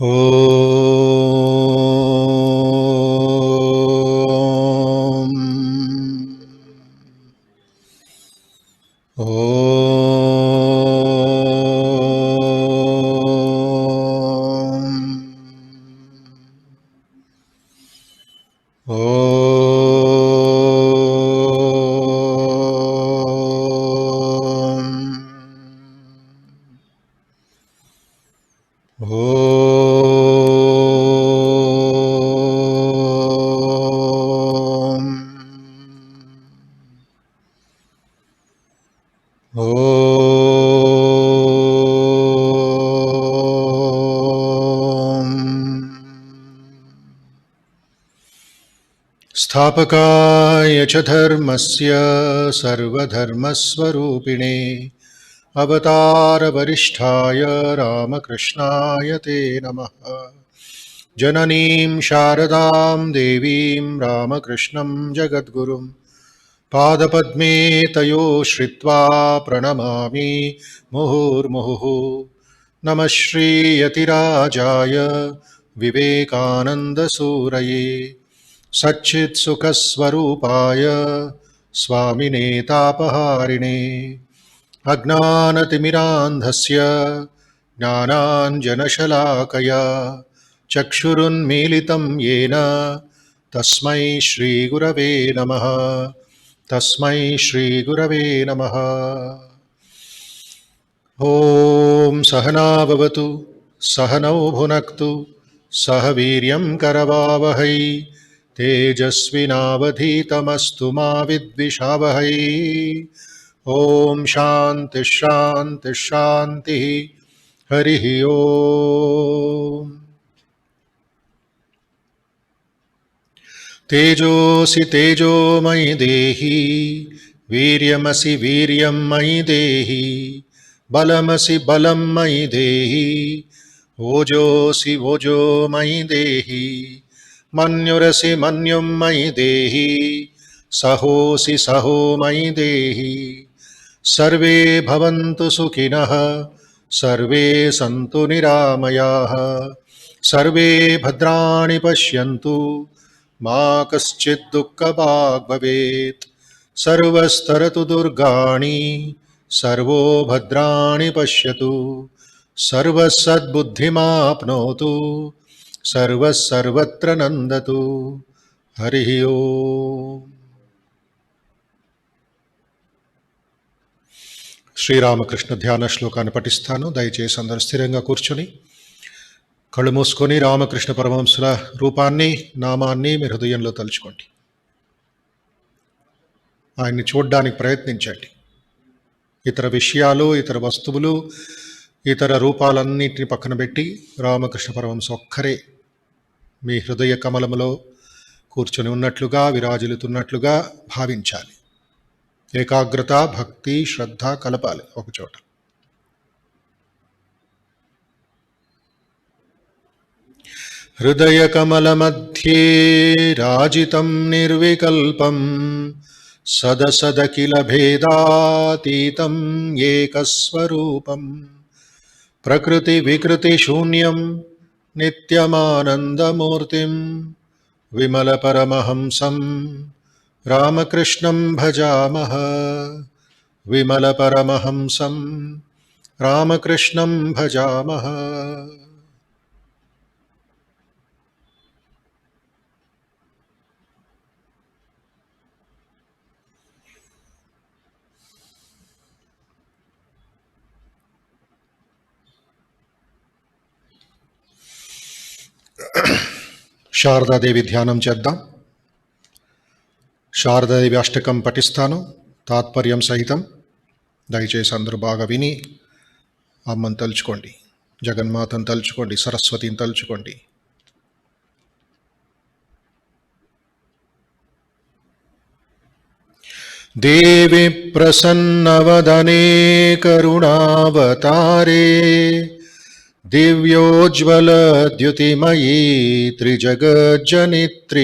ॐ स्थापकाय च धर्मस्य सर्वधर्मस्वरूपिणे अवतारवरिष्ठाय रामकृष्णाय ते नमः। जननीं शारदां देवीं रामकृष्णं जगद्गुरुं पादपद्मे तयो श्रित्वा प्रणमामि मुहुर्मुहुः। नमः श्रीयतिराजाय विवेकानन्दसूरये सच्चित्सुखस्वरूपाय स्वामिने तापहारिणे अज्ञानतिमिरान्धस्य ज्ञानाञ्जनशलाकया चक्षुरुन्मीलितं येन तस्मै श्रीगुरवे नमः। तस्मै श्रीगुरवे नमः। ॐ सहना भवतु सहनौ भुनक्तु सह वीर्यं करवावहै तेजस्विनावधीतमस्तु मा विद्विषावहै। ॐ शान्ति शान्ति शान्तिः। हरिः ॐ। तेजोऽसि तेजोमयि देहि वीर्यमसि वीर्यं मयि देहि बलमसि बलं मयि देहि ओजोऽसि ओजो मयि देहि मन्युरसि मन्युं मयि देहि सहोऽसि सहो मयि देहि। सर्वे भवन्तु सुखिनः सर्वे सन्तु निरामयाः सर्वे भद्राणि पश्यन्तु मा कश्चित् दुःखभाग् भवेत्। सर्वस्तरतु दुर्गाणि सर्वो भद्राणि पश्यतु सर्वसद्बुद्धिमाप्नोतु सर्वः सर्वत्र नन्दतु। हरिः ओम्। శ్రీరామకృష్ణ ధ్యాన శ్లోకాన్ని పఠిస్తాను. దయచేసి అందరూ స్థిరంగా కూర్చొని కళ్ళు మూసుకొని రామకృష్ణ పరమహంసుల రూపాన్ని నామాన్ని మీ హృదయంలో తలుచుకోండి. ఆయన్ని చూడ్డానికి ప్రయత్నించండి. ఇతర విషయాలు, ఇతర వస్తువులు, ఇతర రూపాలన్నింటిని పక్కన పెట్టి రామకృష్ణ పరమహంస ఒక్కరే మీ హృదయ కమలములో కూర్చొని ఉన్నట్లుగా, విరాజిల్లుతున్నట్లుగా భావించాలి. ఏకాగ్రత, భక్తి, శ్రద్ధ కలపాలి ఒకచోట. హృదయ కమల మధ్యే రాజితం నిర్వికల్పం సదసదఖిల భేదాతీతం ఏకస్వరూపం ప్రకృతి వికృతి శూన్యం నిత్యమానందమూర్తిం విమల పరమహంసం రామకృష్ణం భజామః. విమల పరమహంసం రామకృష్ణం భజామః. శారదాదేవి ధ్యానం చేద్దాం. శారదాదేవి అష్టకం పఠిస్తాను తాత్పర్యం సహితం. దయచేసి అందరూ బాగా విని అమ్మని తలుచుకోండి, జగన్మాతను తలుచుకోండి, సరస్వతిని తలుచుకోండి. దేవి ప్రసన్నవదనే కరుణావతారే दिव्योज्ज्वलद्युतिमयी त्रिजगज्जनित्री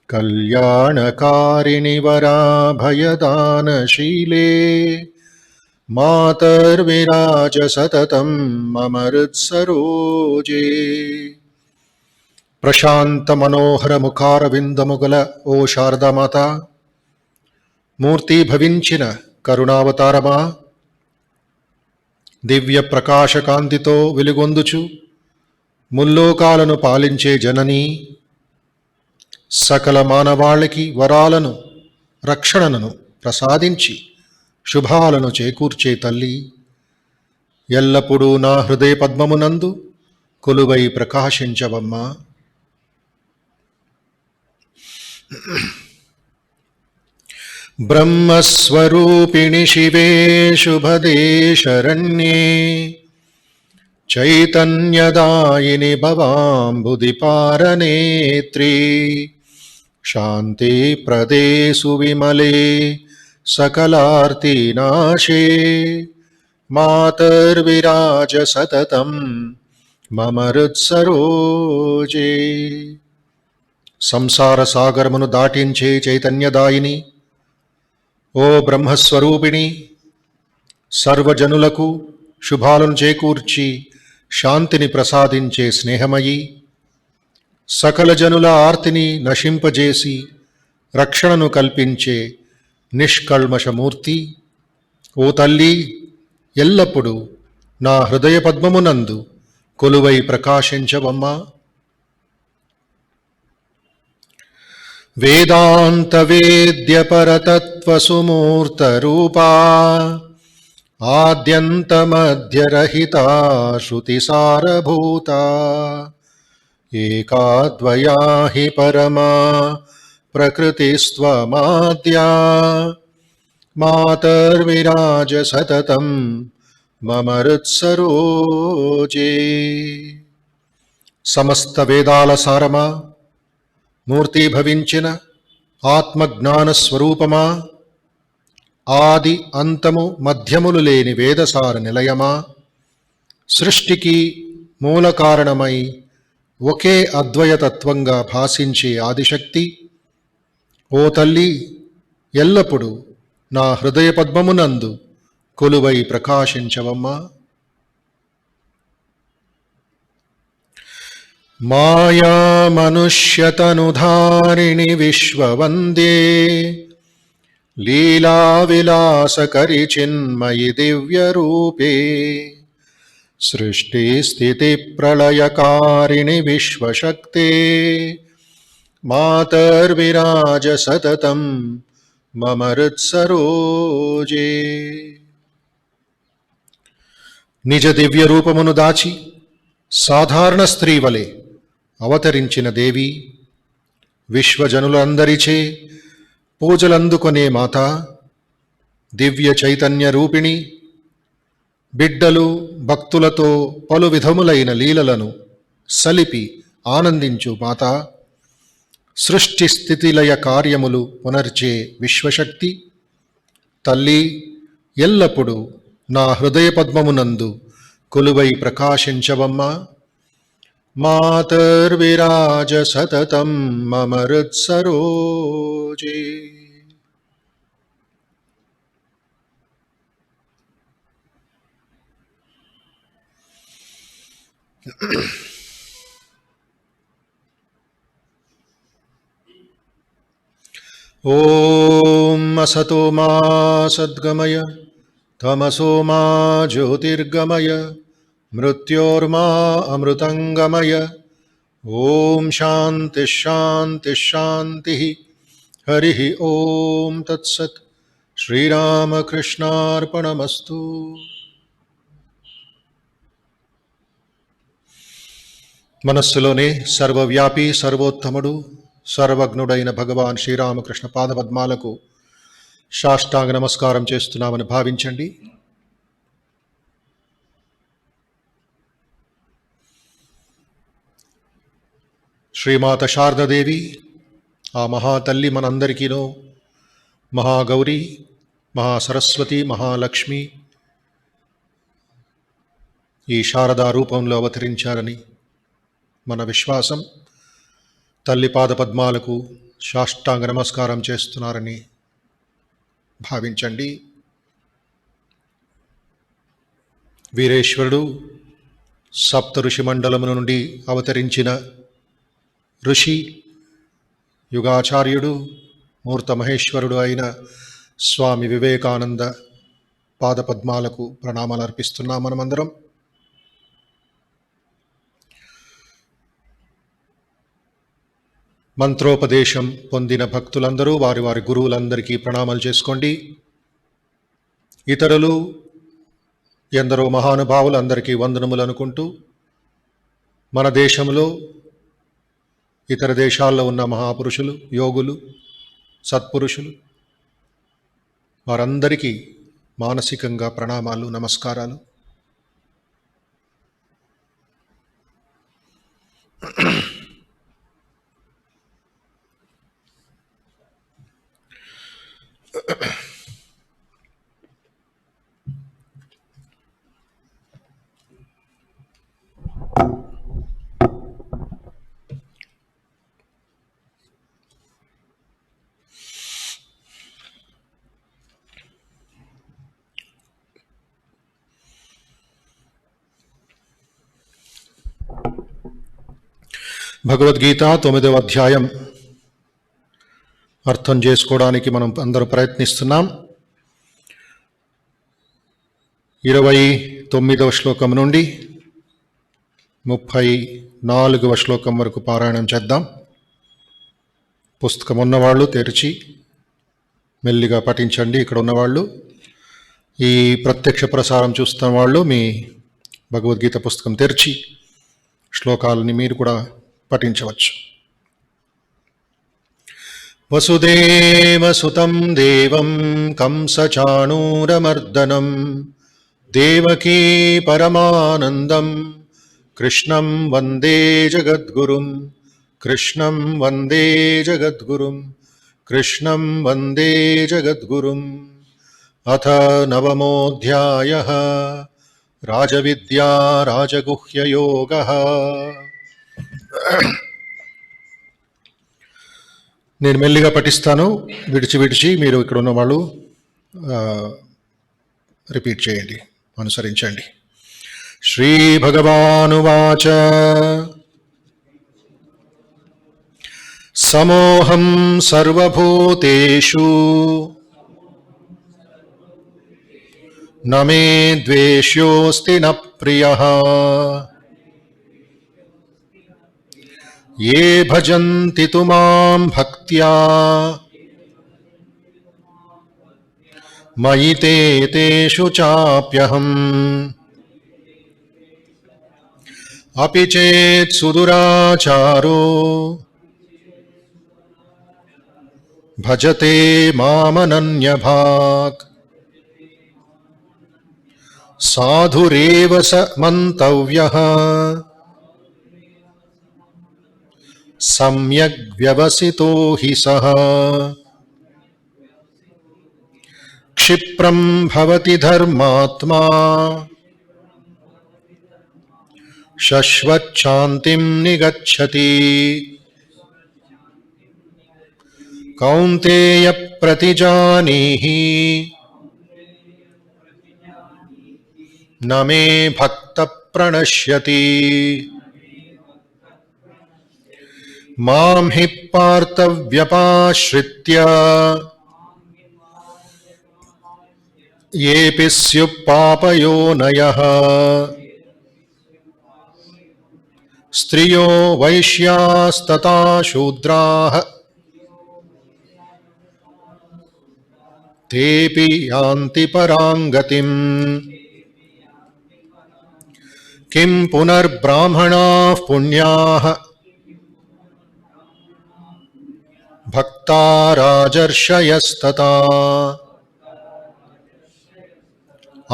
कल्याणकारिणि वराभयदानशीले मातर्विराज सततं मम हृत्सरोजे। प्रशांत मनोहर मुखारविंदमुगल ओ शारदामाता, मूर्ति भविंచిన కరుణావతారమా, దివ్య ప్రకాశ కాంతితో వెలుగొందుచు ముల్లోకాలను పాలించే జననీ, సకల మానవాళికి వరాలను రక్షణను ప్రసాదించి శుభాలను చేకూర్చే తల్లి, ఎల్లప్పుడూ నా హృదయ పద్మమునందు కొలువై ప్రకాశించవమ్మా. బ్రహ్మస్వరూపిణి శివే శుభదే శరణ్యే, చైతన్యదాయిని భవాంబుది పారనేత్రీ, శాంతే ప్రదే సువిమలే సకలార్తినాశే, మాతర్విరాజ సతతం మమ హృత్సరోజే. సంసార సాగరమును దాటించే చైతన్యదాయిని, ఓ బ్రహ్మస్వరూపిణి, సర్వజనులకు శుభాలను చేకూర్చి శాంతిని ప్రసాదించే స్నేహమయి, సకల జనుల ఆర్తిని నశింపజేసి రక్షణను కల్పించే నిష్కల్మషమూర్తి, ఓ తల్లి, ఎల్లప్పుడూ నా హృదయ పద్మమునందు కొలువై ప్రకాశించవమ్మా. వేదాంత వేద్య పరతత్వసుమూర్త రూపా, ఆద్యంత మధ్యరహితా శృతి సారభూత, ఏకాద్వయా హి పరమా ప్రకృతిస్త్వమాద్యా, మాతర్విరాజ సతతం మమ హృత్సరోజే. సమస్త వేదాల సారమా, మూర్తి భవించిన ఆత్మజ్ఞాన స్వరూపమా, ఆది అంతము మధ్యములు లేని వేదసార నిలయమా, సృష్టికి మూల కారణమై ఒకే అద్వయతత్వంగా భాషించే ఆదిశక్తి, ఓ తల్లి, ఎల్లప్పుడూ నా హృదయ పద్మమునందు కొలువై ప్రకాశించవమ్మా. మాయా మనుష్యతనుధారిణి విశ్వవందే, లీలా విలాసకరి చిన్మయి దివ్యరూపే, సృష్టి స్థితి ప్రళయకారిణి విశ్వశక్తే, మాతర్విరాజ సతతం మమ హృత్సరోజే. నిజ దివ్య రూపమును దాచి సాధారణ స్త్రీ వలె అవతరించిన దేవి, విశ్వజనులందరిచే పూజలందుకొనే మాత, దివ్య చైతన్య రూపిణి, బిడ్డలు భక్తులతో పలు విధములైన లీలలను సలిపి ఆనందించు మాత, సృష్టి స్థితిలయ కార్యములు పునర్చే విశ్వశక్తి, తల్లి, ఎల్లప్పుడూ నా హృదయ పద్మమునందు కొలువై ప్రకాశించవమ్మా. మాతర్విరాజ సతతం మమ హృత్సరోజే. ఓం అసతో మా సద్గమయ, తమసో మా జ్యోతిర్గమయ, మృత్యోర్మా అమృతంగమయ. ఓం శాంతి శాంతి శాంతి. హరి ఓం తత్సత్. శ్రీరామకృష్ణార్పణమస్తు. మనస్సులోనే సర్వవ్యాపి సర్వోత్తముడు సర్వజ్ఞుడైన భగవాన్ శ్రీరామకృష్ణ పాదపద్మాలకు సాష్టాంగ నమస్కారం చేస్తున్నామని భావించండి. శ్రీమాత శారదాదేవి, ఆ మహాతల్లి మనందరికీనో మహాగౌరి, మహాసరస్వతి, మహాలక్ష్మి ఈ శారదా రూపంలో అవతరించారని మన విశ్వాసం. తల్లి పాదపద్మాలకు సాష్టాంగ నమస్కారం చేస్తున్నారని భావించండి. వీరేశ్వరుడు సప్త ఋషి మండలము నుండి అవతరించిన ఋషి, యుగాచార్యుడు, మూర్త మహేశ్వరుడు అయిన స్వామి వివేకానంద పాదపద్మాలకు ప్రణామాలు అర్పిస్తున్నాం. మనమందరం మంత్రోపదేశం పొందిన భక్తులందరూ వారి వారి గురువులందరికీ ప్రణామాలు చేసుకోండి. ఇతరులు ఎందరో మహానుభావులందరికీ వందనములు అనుకుంటూ, మన దేశంలో ఇతర దేశాల్లో ఉన్న మహాపురుషులు, యోగులు, సత్పురుషులు వారందరికీ మానసికంగా ప్రణామాలు, నమస్కారాలు. భగవద్గీత 9వ అధ్యాయం అర్థం చేసుకోవడానికి మనం అందరూ ప్రయత్నిస్తున్నాం. 29వ శ్లోకం నుండి 34వ శ్లోకం వరకు పారాయణం చేద్దాం. పుస్తకం ఉన్నవాళ్ళు తెరిచి మెల్లిగా పఠించండి. ఇక్కడ ఉన్నవాళ్ళు, ఈ ప్రత్యక్ష ప్రసారం చూస్తున్న వాళ్ళు మీ భగవద్గీత పుస్తకం తెరిచి శ్లోకాలని మీరు కూడా పఠించవచ్చు. వసుదేవసుతం దేవం కంసచాణూరమర్దనం దేవకీ పరమానందం కృష్ణం వందే జగద్గురుం కృష్ణం వందే జగద్గురుం కృష్ణం వందే జగద్గురుం. అథ నవమోऽధ్యాయః రాజవిద్యా రాజగుహ్యయోగః. నేను మెల్లిగా పఠిస్తాను, విడిచి మీరు ఇక్కడ ఉన్న వాళ్ళు రిపీట్ చేయండి, అనుసరించండి. శ్రీ భగవానువాచ సమోహం సర్వభూతేషు నమే ద్వేష్యోస్తి న ప్రియః ఏ భజంతి తు మాం భక్త్యా మయి తే తేషు చాప్యహం అపి చేత్ సుదురాచారో భజతే మామనన్యభాక్ సాధురేవ స మంతవ్యః సమ్యగ్ వ్యవసితో హి సః క్షిప్రం భవతి ధర్మాత్మా శశ్వచ్ఛాంతిం నిగచ్చతి కౌంతేయ ప్రతిజానీహి న మే భక్త ప్రణశ్యతి మాం హి పార్థ వ్యపాశ్రిత్య ఏపి స్యుః పాపయోనయః స్త్రియో వైశ్యాస్తథా శూద్రాః తేపి యాంతి పరాం గతిం కిం పునర్బ్రాహ్మణాః పుణ్యాః భక్తా రాజర్షయస్తథా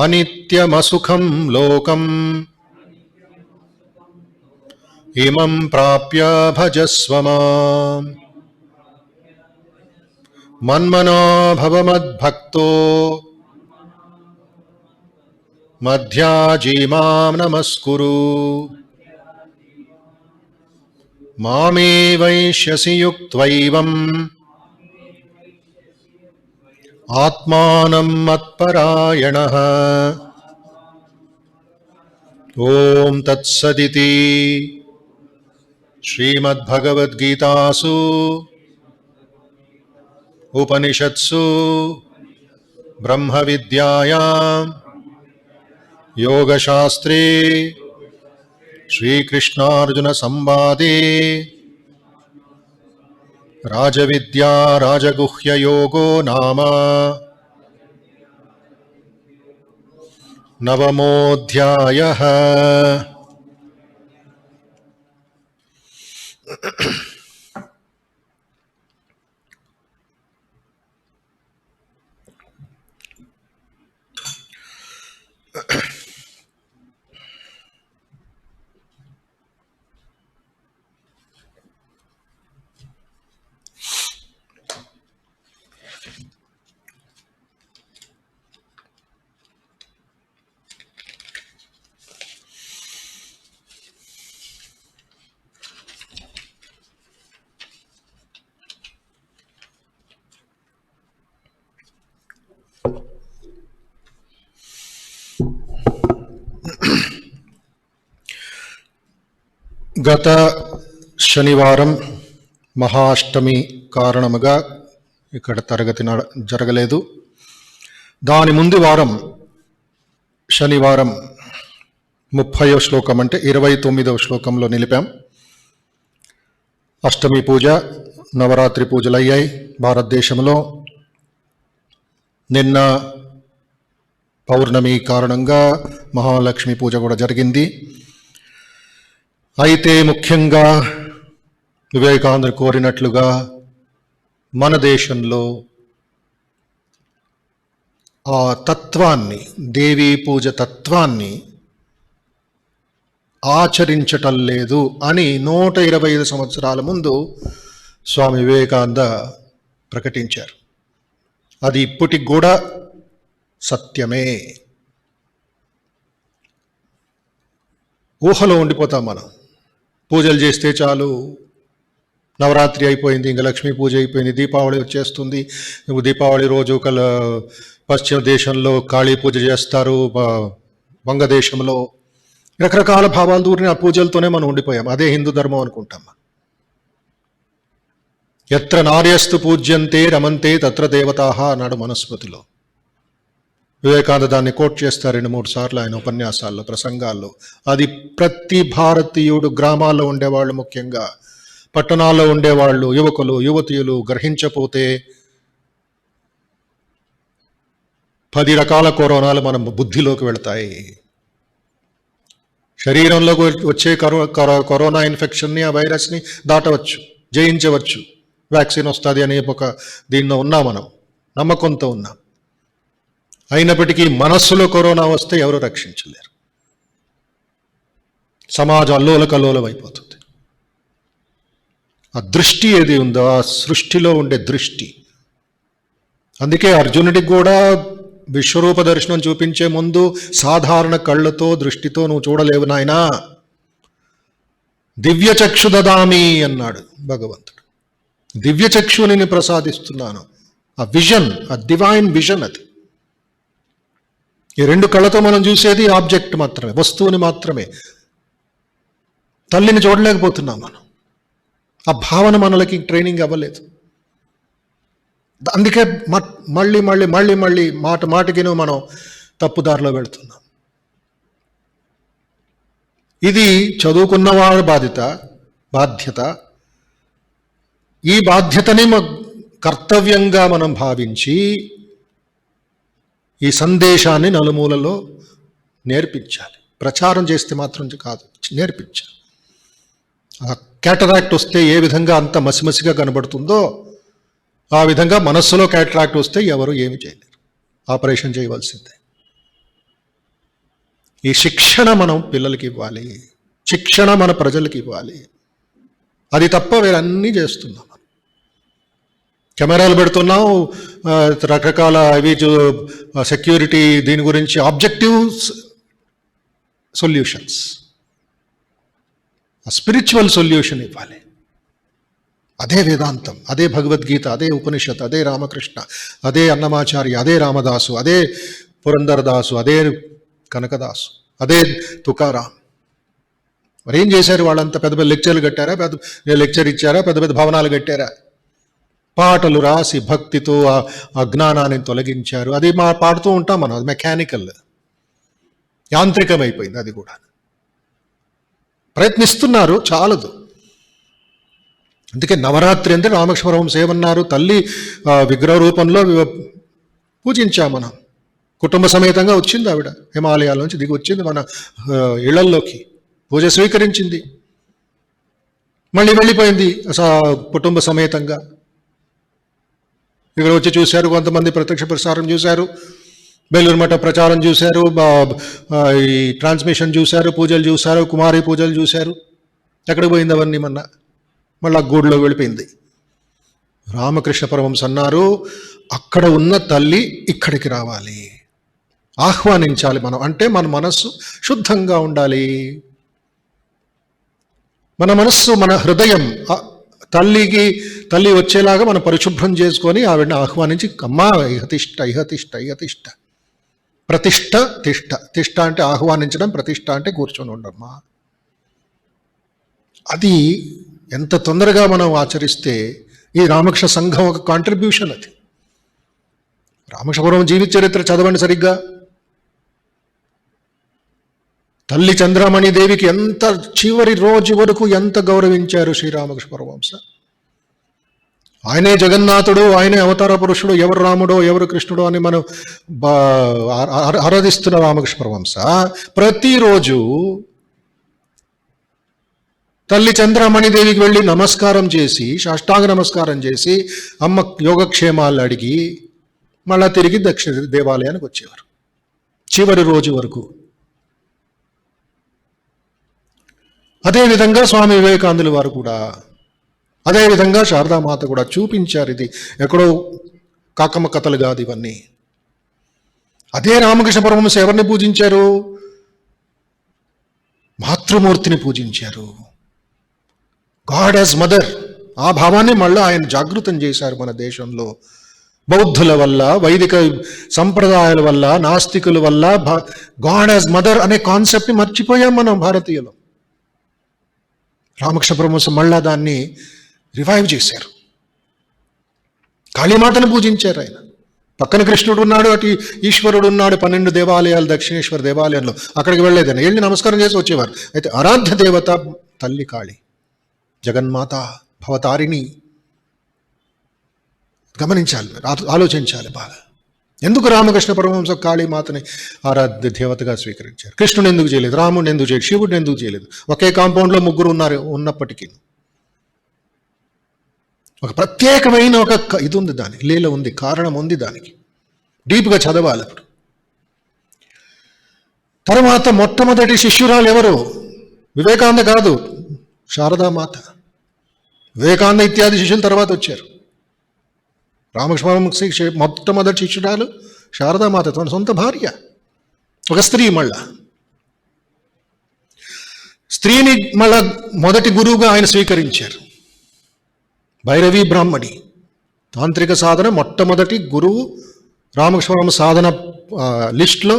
అనిత్యమసుఖం లోకం ఇమం ప్రాప్య భజస్వ మాం మన్మనా భవ మద్భక్తో మధ్యాజీ మాం నమస్కురు మామే వైష్యసి యుక్త్వైవం ఆత్మానం మత్పరాయణః ఓం తత్సదితి శ్రీమద్భగవద్గీతాసు ఉపనిషత్సు బ్రహ్మ విద్యాయాం యోగశాస్త్రే శ్రీకృష్ణార్జున సంవాదే రాజవిద్యా రాజగుహ్య యోగో నామ నవమోऽధ్యాయః. గత శనివారం మహాష్టమి కారణముగా ఇక్కడ తరగతి జరగలేదు. దాని ముందు వారం శనివారం 30వ శ్లోకం అంటే 29వ శ్లోకంలో నిలిపాం. అష్టమి పూజ, నవరాత్రి పూజలు అయ్యాయి భారతదేశంలో. నిన్న పౌర్ణమి కారణంగా మహాలక్ష్మి పూజ కూడా జరిగింది. అయితే ముఖ్యంగా వివేకానందుడు కోరినట్లుగా మన దేశంలో ఆ తత్వాన్ని, దేవీ పూజ తత్వాన్ని ఆచరించటం లేదు అని 125 సంవత్సరాల ముందు స్వామి వివేకానంద ప్రకటించారు. అది ఇప్పటికి కూడా సత్యమే. ఊహలో ఉండిపోతాం మనం. పూజలు చేస్తే చాలు, నవరాత్రి అయిపోయింది, ఇంకా లక్ష్మీ పూజ అయిపోయింది, దీపావళి వచ్చేస్తుంది, దీపావళి రోజు పశ్చిమ దేశంలో కాళీ పూజ చేస్తారు, వంగదేశంలో రకరకాల భావాలు దూరిన ఆ పూజలతోనే మనం ఉండిపోయాం. అదే హిందూ ధర్మం అనుకుంటాం. ఎత్ర నార్యస్తు పూజ్యంతే రమంతే తత్ర దేవతాః అన్నాడు మనుస్మృతిలో. వివేకానంద దాన్ని కోట్ చేస్తారు 2-3 సార్లు ఆయన ఉపన్యాసాల్లో, ప్రసంగాల్లో. అది ప్రతి భారతీయుడు, గ్రామాల్లో ఉండేవాళ్ళు, ముఖ్యంగా పట్టణాల్లో ఉండేవాళ్ళు, యువకులు యువతీయులు గ్రహించపోతే 10 రకాల కరోనాలు మన బుద్ధిలోకి వెళతాయి. శరీరంలోకి వచ్చే కరోనా ఇన్ఫెక్షన్ని, ఆ వైరస్ని దాటవచ్చు, జయించవచ్చు. వ్యాక్సిన్ వస్తుంది అనే ఒక దీనిలో ఉన్నాం, మనం నమ్మకంతో ఉన్నాం. అయినప్పటికీ మనస్సులో కరోనా వస్తే ఎవరు రక్షించలేరు. సమాజం అల్లోలకల్లోలం అయిపోతుంది. ఆ దృష్టి ఏది ఉందో, ఆ సృష్టిలో ఉండే దృష్టి. అందుకే అర్జునుడికి కూడా విశ్వరూప దర్శనం చూపించే ముందు సాధారణ కళ్ళతో, దృష్టితో నువ్వు చూడలేవు నాయనా, దివ్య చక్షు దదామి అన్నాడు భగవంతుడు. దివ్య చక్షుని ప్రసాదిస్తున్నాను. ఆ విజన్, ఆ డివైన్ విజన్ అది. ఈ 2 కళ్ళతో మనం చూసేది ఆబ్జెక్ట్ మాత్రమే, వస్తువుని మాత్రమే. తల్లిని చూడలేకపోతున్నాం మనం. ఆ భావన మనలకి ట్రైనింగ్ అవ్వలేదు. అందుకే మళ్ళీ మళ్ళీ మళ్ళీ మళ్ళీ మాటికిను మనం తప్పుదారిలో వెళుతున్నాం. ఇది చదువుకున్నవాడి బాధ్యత. ఈ బాధ్యతని కర్తవ్యంగా మనం భావించి ఈ సందేశాన్ని నలుమూలలో నేర్పించాలి. ప్రచారం చేస్తే మాత్రం కాదు, నేర్పించాలి. ఆ క్యాటరాక్ట్ వస్తే ఏ విధంగా అంత మసిమసిగా కనబడుతుందో ఆ విధంగా మనస్సులో క్యాటరాక్ట్ వస్తే ఎవరు ఏమి చేయలేరు, ఆపరేషన్ చేయవలసిందే. ఈ శిక్షణ మనం పిల్లలకి ఇవ్వాలి, శిక్షణ మన ప్రజలకి ఇవ్వాలి. అది తప్ప వేరన్నీ చేస్తున్నాం. కెమెరాలు పెడుతున్నాం, రకరకాల అవి సెక్యూరిటీ, దీని గురించి ఆబ్జెక్టివ్ సొల్యూషన్స్, స్పిరిచువల్ సొల్యూషన్ ఇవ్వాలి. అదే వేదాంతం, అదే భగవద్గీత, అదే ఉపనిషత్, అదే రామకృష్ణ, అదే అన్నమాచార్య, అదే రామదాసు, అదే పురందరదాసు, అదే కనకదాసు. అదే తుకారాం. మరి ఏం చేశారు వాళ్ళంతా? పెద్ద పెద్ద లెక్చర్లు కట్టారా? లెక్చర్ ఇచ్చారా? పెద్ద పెద్ద భవనాలు కట్టారా? పాటలు రాసి భక్తితో ఆ జ్ఞానాన్ని తొలగించారు. అది పాడుతూ ఉంటాం మనం, అది మెకానికల్, యాంత్రికమైపోయింది. అది కూడా ప్రయత్నిస్తున్నారు, చాలదు. అందుకే నవరాత్రి అంటే రామకృష్ణ పరమహంస ఏమన్నారు? తల్లి విగ్రహ రూపంలో పూజించాం మనం. కుటుంబ సమేతంగా వచ్చింది ఆవిడ, హిమాలయాల నుంచి దిగి వచ్చింది మన ఇళ్లల్లోకి, పూజ స్వీకరించింది, మళ్ళీ వెళ్ళిపోయింది కుటుంబ సమేతంగా. ఇక్కడ వచ్చి చూశారు, కొంతమంది ప్రత్యక్ష ప్రసారం చూశారు, బెల్లూరు మఠ ప్రచారం చూశారు, ఈ ట్రాన్స్మిషన్ చూశారు, పూజలు చూశారు, కుమారి పూజలు చూశారు. ఎక్కడికి పోయింది అవన్నీ? మళ్ళీ గూడులో వెళ్ళిపోయింది. రామకృష్ణ పరమహంస అన్నారు, అక్కడ ఉన్న తల్లి ఇక్కడికి రావాలి, ఆహ్వానించాలి మనం. అంటే మన మనస్సు శుద్ధంగా ఉండాలి. మన మనస్సు, మన హృదయం తల్లి వచ్చేలాగా మనం పరిశుభ్రం చేసుకొని ఆవిడని ఆహ్వానించి, అమ్మా ఇహతిష్ట ఇహతిష్ట ఇహతిష్ట, ప్రతిష్ట తిష్ట. తిష్ట అంటే ఆహ్వానించడం, ప్రతిష్ట అంటే కూర్చొని ఉండమ్మా. అది ఎంత తొందరగా మనం ఆచరిస్తే, ఈ రామకృష్ణ సంఘం ఒక కాంట్రిబ్యూషన్. అది రామకృష్ణపురం జీవిత చరిత్ర చదవండి సరిగ్గా. తల్లి చంద్రమణి దేవికి ఎంత చివరి రోజు వరకు ఎంత గౌరవించారు శ్రీరామకృష్ణ పరమహంస. ఆయనే జగన్నాథుడు, ఆయనే అవతార పురుషుడు, ఎవరు రాముడో ఎవరు కృష్ణుడో అని మనం ఆరాధిస్తున్న రామకృష్ణ పరమహంస ప్రతిరోజు తల్లి చంద్రమణి దేవికి వెళ్ళి నమస్కారం చేసి, సాష్టాంగ నమస్కారం చేసి, అమ్మ యోగక్షేమాలు అడిగి మళ్ళా తిరిగి దక్షిణ దేవాలయానికి వచ్చేవారు చివరి రోజు వరకు. అదేవిధంగా స్వామి వివేకానందుల వారు కూడా, అదేవిధంగా శారదామాత కూడా చూపించారు. ఇది ఎక్కడో కాకమ్మ కథలు కాదు ఇవన్నీ. అదే రామకృష్ణ పరమహంస ఎవరిని పూజించారు? మాతృమూర్తిని పూజించారు. గాడ్ యాజ్ మదర్, ఆ భావాన్ని మళ్ళీ ఆయన జాగృతం చేశారు మన దేశంలో. బౌద్ధుల వల్ల, వైదిక సంప్రదాయాల వల్ల, నాస్తికుల వల్ల గాడ్ యాజ్ మదర్ అనే కాన్సెప్ట్ని మర్చిపోయాం మనం భారతీయులు. రామకృష్ణ పరమహంస మళ్ళా దాన్ని రివైవ్ చేశారు. కాళీమాతను పూజించారు ఆయన. పక్కన కృష్ణుడు ఉన్నాడు, అటు ఈశ్వరుడు ఉన్నాడు. 12 దేవాలయాలు, దక్షిణేశ్వర దేవాలయంలో అక్కడికి వెళ్ళేదని వెళ్ళి నమస్కారం చేసి వచ్చేవారు. అయితే ఆరాధ్య దేవత తల్లి కాళీ, జగన్మాత, భవతారిణి. గమనించాలి, ఆలోచించాలి బాగా. ఎందుకు రామకృష్ణ పరమహంస కాళీమాతని ఆరాధ్య దేవతగా స్వీకరించారు? కృష్ణుని ఎందుకు చేయలేదు? రాముడిని ఎందుకు చేయలేదు? శివుడిని ఎందుకు చేయలేదు? ఒకే కాంపౌండ్లో ముగ్గురు ఉన్నప్పటికీ ఒక ప్రత్యేకమైన ఒక ఇది ఉంది, దానికి లీల ఉంది, కారణం ఉంది, దానికి డీప్గా చదవాలి. అప్పుడు తర్వాత మొట్టమొదటి శిష్యురాలు ఎవరు? వివేకానంద కాదు, శారదామాత. వివేకానంద ఇత్యాది శిష్యుల తర్వాత వచ్చారు. రామకృష్ణ పరమహంస మొట్టమొదటి శిష్యురాలు శారదామాత, తన సొంత భార్య, ఒక స్త్రీ. మళ్ళా స్త్రీని మళ్ళా మొదటి గురువుగా ఆయన స్వీకరించారు. భైరవీ బ్రాహ్మణి, తాంత్రిక సాధన మొట్టమొదటి గురువు రామకృష్ణ పరమహంస సాధన లిస్టులో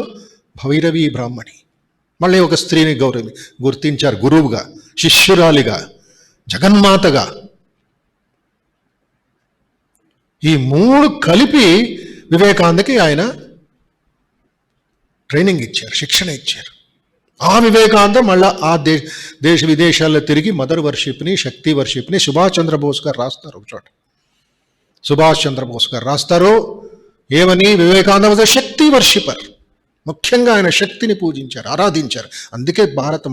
భైరవీ బ్రాహ్మణి. మళ్ళీ ఒక స్త్రీని గుర్తించారు గురువుగా, శిష్యురాలిగా, జగన్మాతగా. ఈ 3 కలిపి వివేకానందకి ఆయన ట్రైనింగ్ ఇచ్చారు, శిక్షణ ఇచ్చారు. ఆ వివేకానంద మళ్ళా ఆ దేశ విదేశాల్లో తిరిగి మదర్ వర్షిప్ని, శక్తి వర్షిప్ని సుభాష్ చంద్రబోస్ గారు రాస్తారు ఒక చోట. సుభాష్ చంద్రబోస్ గారు రాస్తారు ఏమని? Vivekananda was a Shakti worshipper. ముఖ్యంగా ఆయన శక్తిని పూజించారు, ఆరాధించారు. అందుకే భారత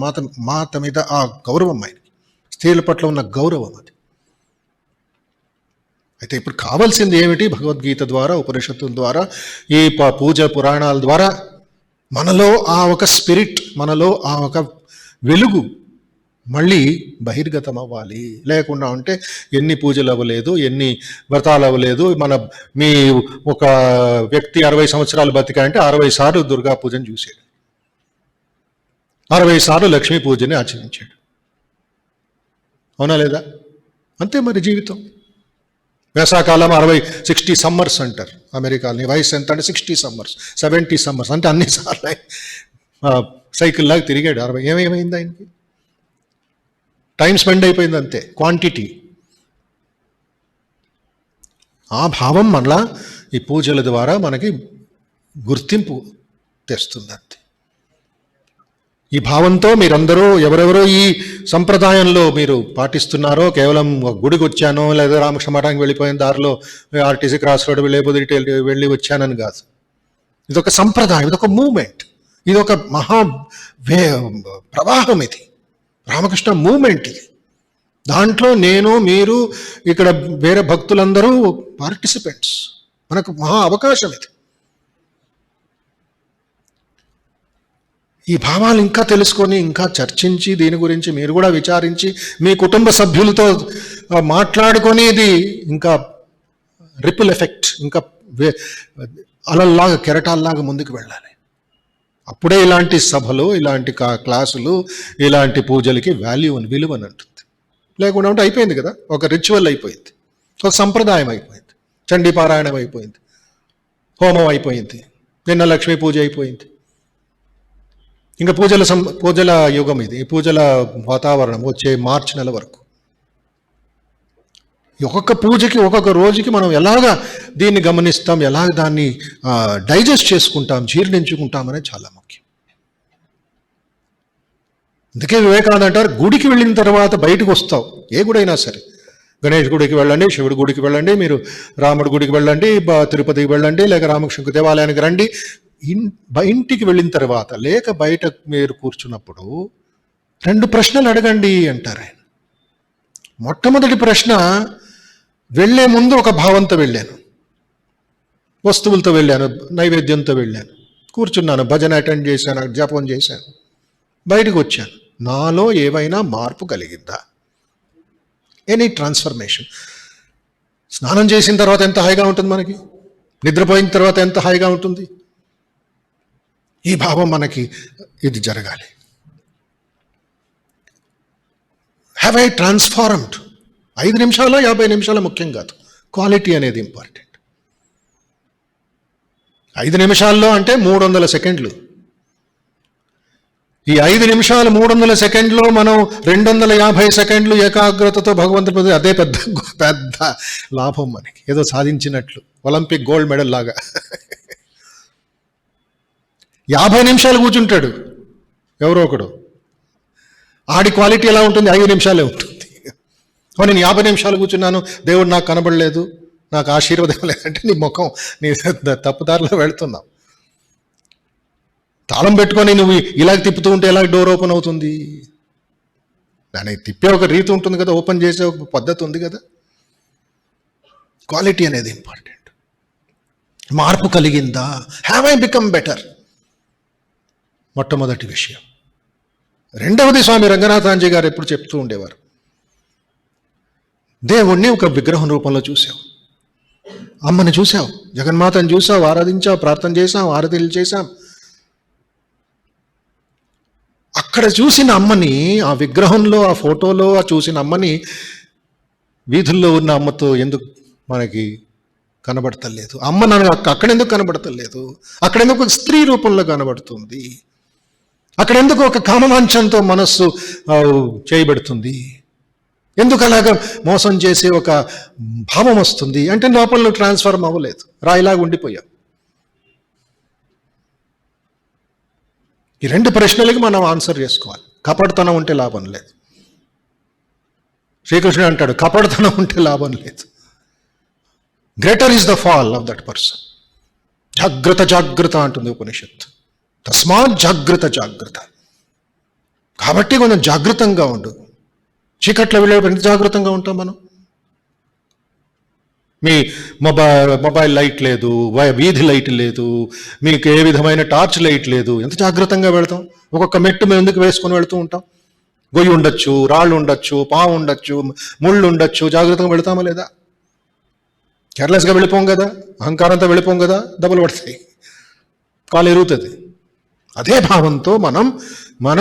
మాత మీద ఆ గౌరవం, ఆయనకి స్త్రీల పట్ల ఉన్న గౌరవం అది. అయితే ఇప్పుడు కావాల్సింది ఏమిటి? భగవద్గీత ద్వారా, ఉపనిషత్తుల ద్వారా, ఈ పూజ పురాణాల ద్వారా మనలో ఆ ఒక స్పిరిట్, మనలో ఆ ఒక వెలుగు మళ్ళీ బహిర్గతం అవ్వాలి. లేకుండా ఉంటే ఎన్ని పూజలు అవ్వలేదు, ఎన్ని వ్రతాలు అవ్వలేదు. మీ ఒక వ్యక్తి 60 సంవత్సరాలు బతికాయంటే 60 సార్లు దుర్గా పూజను చూశాడు, 60 సార్లు లక్ష్మీ పూజని ఆచరించాడు. అవునా లేదా? అంతే మరి జీవితం. వేసాకాలం 60 సమ్మర్స్ అంటారు అమెరికాని. వయసు ఎంత అంటే 60 సమ్మర్స్, 70 సమ్మర్స్ అంటే అన్ని సార్లు సైకిల్ లాగా తిరిగాడు 60. ఏమైంది ఆయనకి? టైం స్పెండ్ అయిపోయింది అంతే, క్వాంటిటీ. ఆ భావం మళ్ళా ఈ పూజల ద్వారా మనకి గుర్తింపు తెస్తుంది అంతే. ఈ భావంతో మీరందరూ ఎవరెవరో ఈ సంప్రదాయంలో మీరు పాటిస్తున్నారో, కేవలం గుడికి వచ్చానో లేదా రామకృష్ణ మఠానికి వెళ్ళిపోయిన దారిలో ఆర్టీసీ క్రాస్ రోడ్ వెళ్ళి వచ్చానని కాదు. ఇదొక సంప్రదాయం, ఇదొక మూమెంట్, ఇదొక మహా ప్రవాహం. ఇది రామకృష్ణ మూమెంట్. ఇది దాంట్లో నేను, మీరు, ఇక్కడ వేరే భక్తులందరూ పార్టిసిపెంట్స్. మనకు మహా అవకాశం ఇది. ఈ భావాలు ఇంకా తెలుసుకొని, ఇంకా చర్చించి, దీని గురించి మీరు కూడా విచారించి, మీ కుటుంబ సభ్యులతో మాట్లాడుకొని, ఇది ఇంకా రిపుల్ ఎఫెక్ట్, ఇంకా అలల్లాగా, కెరటాల్లాగా ముందుకు వెళ్ళాలి. అప్పుడే ఇలాంటి సభలు, ఇలాంటి క్లాసులు, ఇలాంటి పూజలకి విలువని ఉంటుంది. లేకుండా ఉంటే అయిపోయింది కదా, ఒక రిచువల్ అయిపోయింది, ఒక సంప్రదాయం అయిపోయింది, చండీపారాయణం అయిపోయింది, హోమం అయిపోయింది, నిన్న లక్ష్మీ పూజ అయిపోయింది. ఇంకా పూజల యుగం ఇది, ఈ పూజల వాతావరణం వచ్చే మార్చి నెల వరకు. ఒక్కొక్క పూజకి, ఒక్కొక్క రోజుకి మనం ఎలాగ దీన్ని గమనిస్తాం, ఎలాగ దాన్ని డైజెస్ట్ చేసుకుంటాం, జీర్ణించుకుంటాం అనేది చాలా ముఖ్యం. అందుకే వివేకానంద అంటారు, గుడికి వెళ్ళిన తర్వాత బయటకు వస్తావు, ఏ గుడైనా సరే, గణేష్ గుడికి వెళ్ళండి, శివుడి గుడికి వెళ్ళండి, మీరు రాముడి గుడికి వెళ్ళండి, తిరుపతికి వెళ్ళండి, లేక రామకృష్ణ దేవాలయానికి రండి. ఇంటికి వెళ్ళిన తర్వాత లేక బయట మీరు కూర్చున్నప్పుడు 2 ప్రశ్నలు అడగండి అంటారు ఆయన. మొట్టమొదటి ప్రశ్న, వెళ్ళే ముందు ఒక భావంతో వెళ్ళాను, వస్తువులతో వెళ్ళాను, నైవేద్యంతో వెళ్ళాను, కూర్చున్నాను, భజన అటెండ్ చేశాను, జపం చేశాను, బయటకు వచ్చాను. నాలో ఏవైనా మార్పు కలిగిందా? Any transformation? స్నానం చేసిన తర్వాత ఎంత హాయిగా ఉంటుంది మనకి, నిద్రపోయిన తర్వాత ఎంత హాయిగా ఉంటుంది. ఈ భావం మనకి ఇది జరగాలి. Have I transformed? 5 నిమిషాలు 50 నిమిషాలు ముఖ్యం కాదు, క్వాలిటీ అనేది ఇంపార్టెంట్. 5 నిమిషాల్లో అంటే 300 సెకండ్లు. ఈ 5 నిమిషాలు 300 సెకండ్లో మనం 250 సెకండ్లు ఏకాగ్రతతో భగవంతుడి, అదే పెద్ద లాభం మనకి, ఏదో సాధించినట్లు, ఒలింపిక్ గోల్డ్ మెడల్ లాగా. 50 నిమిషాలు కూర్చుంటాడు ఎవరో ఒకడు, ఆడి క్వాలిటీ ఎలా ఉంటుంది? 5 నిమిషాలే ఉంటుంది. నేను 50 నిమిషాలు కూర్చున్నాను, దేవుడు నాకు కనబడలేదు, నాకు ఆశీర్వాదం లేదంటే నీ ముఖం, నీ తప్పుదారిలో వెళుతున్నావు. తాళం పెట్టుకొని నువ్వు ఇలాగ తిప్పుతూ ఉంటే ఎలా డోర్ ఓపెన్ అవుతుంది? దాన్ని తిప్పే ఒక రీతి ఉంటుంది కదా, ఓపెన్ చేసే ఒక పద్ధతి ఉంది కదా. క్వాలిటీ అనేది ఇంపార్టెంట్. మార్పు కలిగిందా? Have I become better? మొట్టమొదటి విషయం. రెండవది, స్వామి రంగనాథాంజీ గారు ఎప్పుడు చెప్తూ ఉండేవారు, దేవుణ్ణి ఒక విగ్రహం రూపంలో చూసావు, అమ్మని చూసావు, జగన్మాతని చూసావు, ఆరాధించావు, ప్రార్థన చేశాం, ఆరతిలు చేశాం. అక్కడ చూసిన అమ్మని, ఆ విగ్రహంలో, ఆ ఫోటోలో చూసిన అమ్మని వీధుల్లో ఉన్న అమ్మతో ఎందుకు మనకి కనబడతలేదు? అమ్మ నాకు అక్కడెందుకు కనబడతలేదు? అక్కడెందుకు ఒక స్త్రీ రూపంలో కనబడుతుంది? అక్కడెందుకు ఒక కామవాంఛంతో మనస్సు చేయబడుతుంది? ఎందుకు అలాగా మోసం చేసే ఒక భావం వస్తుంది? అంటే లోపల నువ్వు ట్రాన్స్ఫార్మ్ అవ్వలేదు, రాయిలాగా ఉండిపోయావు. ఈ 2 ప్రశ్నలకి మనం ఆన్సర్ చేసుకోవాలి. కపటతనం ఉంటే లాభం లేదు. శ్రీకృష్ణుడు అంటాడు, కపటతనం ఉంటే లాభం లేదు. Greater is the fall of that person. జాగ్రత్త అంటుంది ఉపనిషత్తు. తస్మాత్ జాగ్రత్త. కాబట్టి కొంచెం జాగ్రత్తగా ఉండు. చీకట్లో వెళ్ళేటప్పుడు ఎంత జాగ్రత్తగా ఉంటాం మనం? మీ మొబైల్ లైట్ లేదు, వీధి లైట్ లేదు, మీకు ఏ విధమైన టార్చ్ లైట్ లేదు, ఎంత జాగ్రత్తగా వెళతాం? ఒక్కొక్క మెట్టు మేము ఎందుకు వేసుకొని వెళుతూ ఉంటాం? గొయ్యి ఉండొచ్చు, రాళ్ళు ఉండొచ్చు, పాము ఉండొచ్చు, ముళ్ళు ఉండొచ్చు, జాగ్రత్తగా వెళతామా లేదా? కేర్లెస్గా వెళ్ళిపోం కదా, అహంకారంతో వెళ్ళిపోం కదా, దెబ్బలు పడతాయి, కాలు ఎరుగుతుంది. అదే భావంతో మనం మన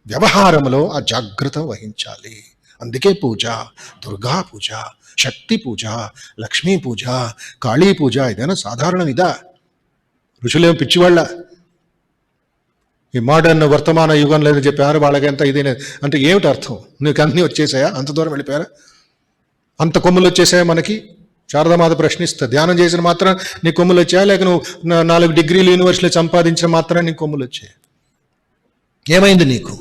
వ్యవహారంలో ఆ జాగ్రత్త వహించాలి. అందుకే పూజ, దుర్గా పూజ, శక్తి పూజ, లక్ష్మీ పూజ, కాళీ పూజ ఇదేనా సాధారణం? ఇదా? ఋషులేం పిచ్చివాళ్ళ? ఈ మోడర్న్ వర్తమాన యుగం లేదని చెప్పారు, వాళ్ళకెంత ఇదేనే అంటే ఏమిటి అర్థం? నీకు అన్నీ వచ్చేసాయా? అంత దూరం వెళ్ళిపోయారా? అంత కొమ్ములు వచ్చేసాయా మనకి? శారదామాత ప్రశ్నిస్తా, ధ్యానం చేసిన మాత్రం నీ కొమ్ములు వచ్చాయా, లేక నువ్వు 4 డిగ్రీలు యూనివర్సిటీలో సంపాదించిన మాత్రం నీ కొమ్ములు వచ్చాయి? ఏమైంది నీకు?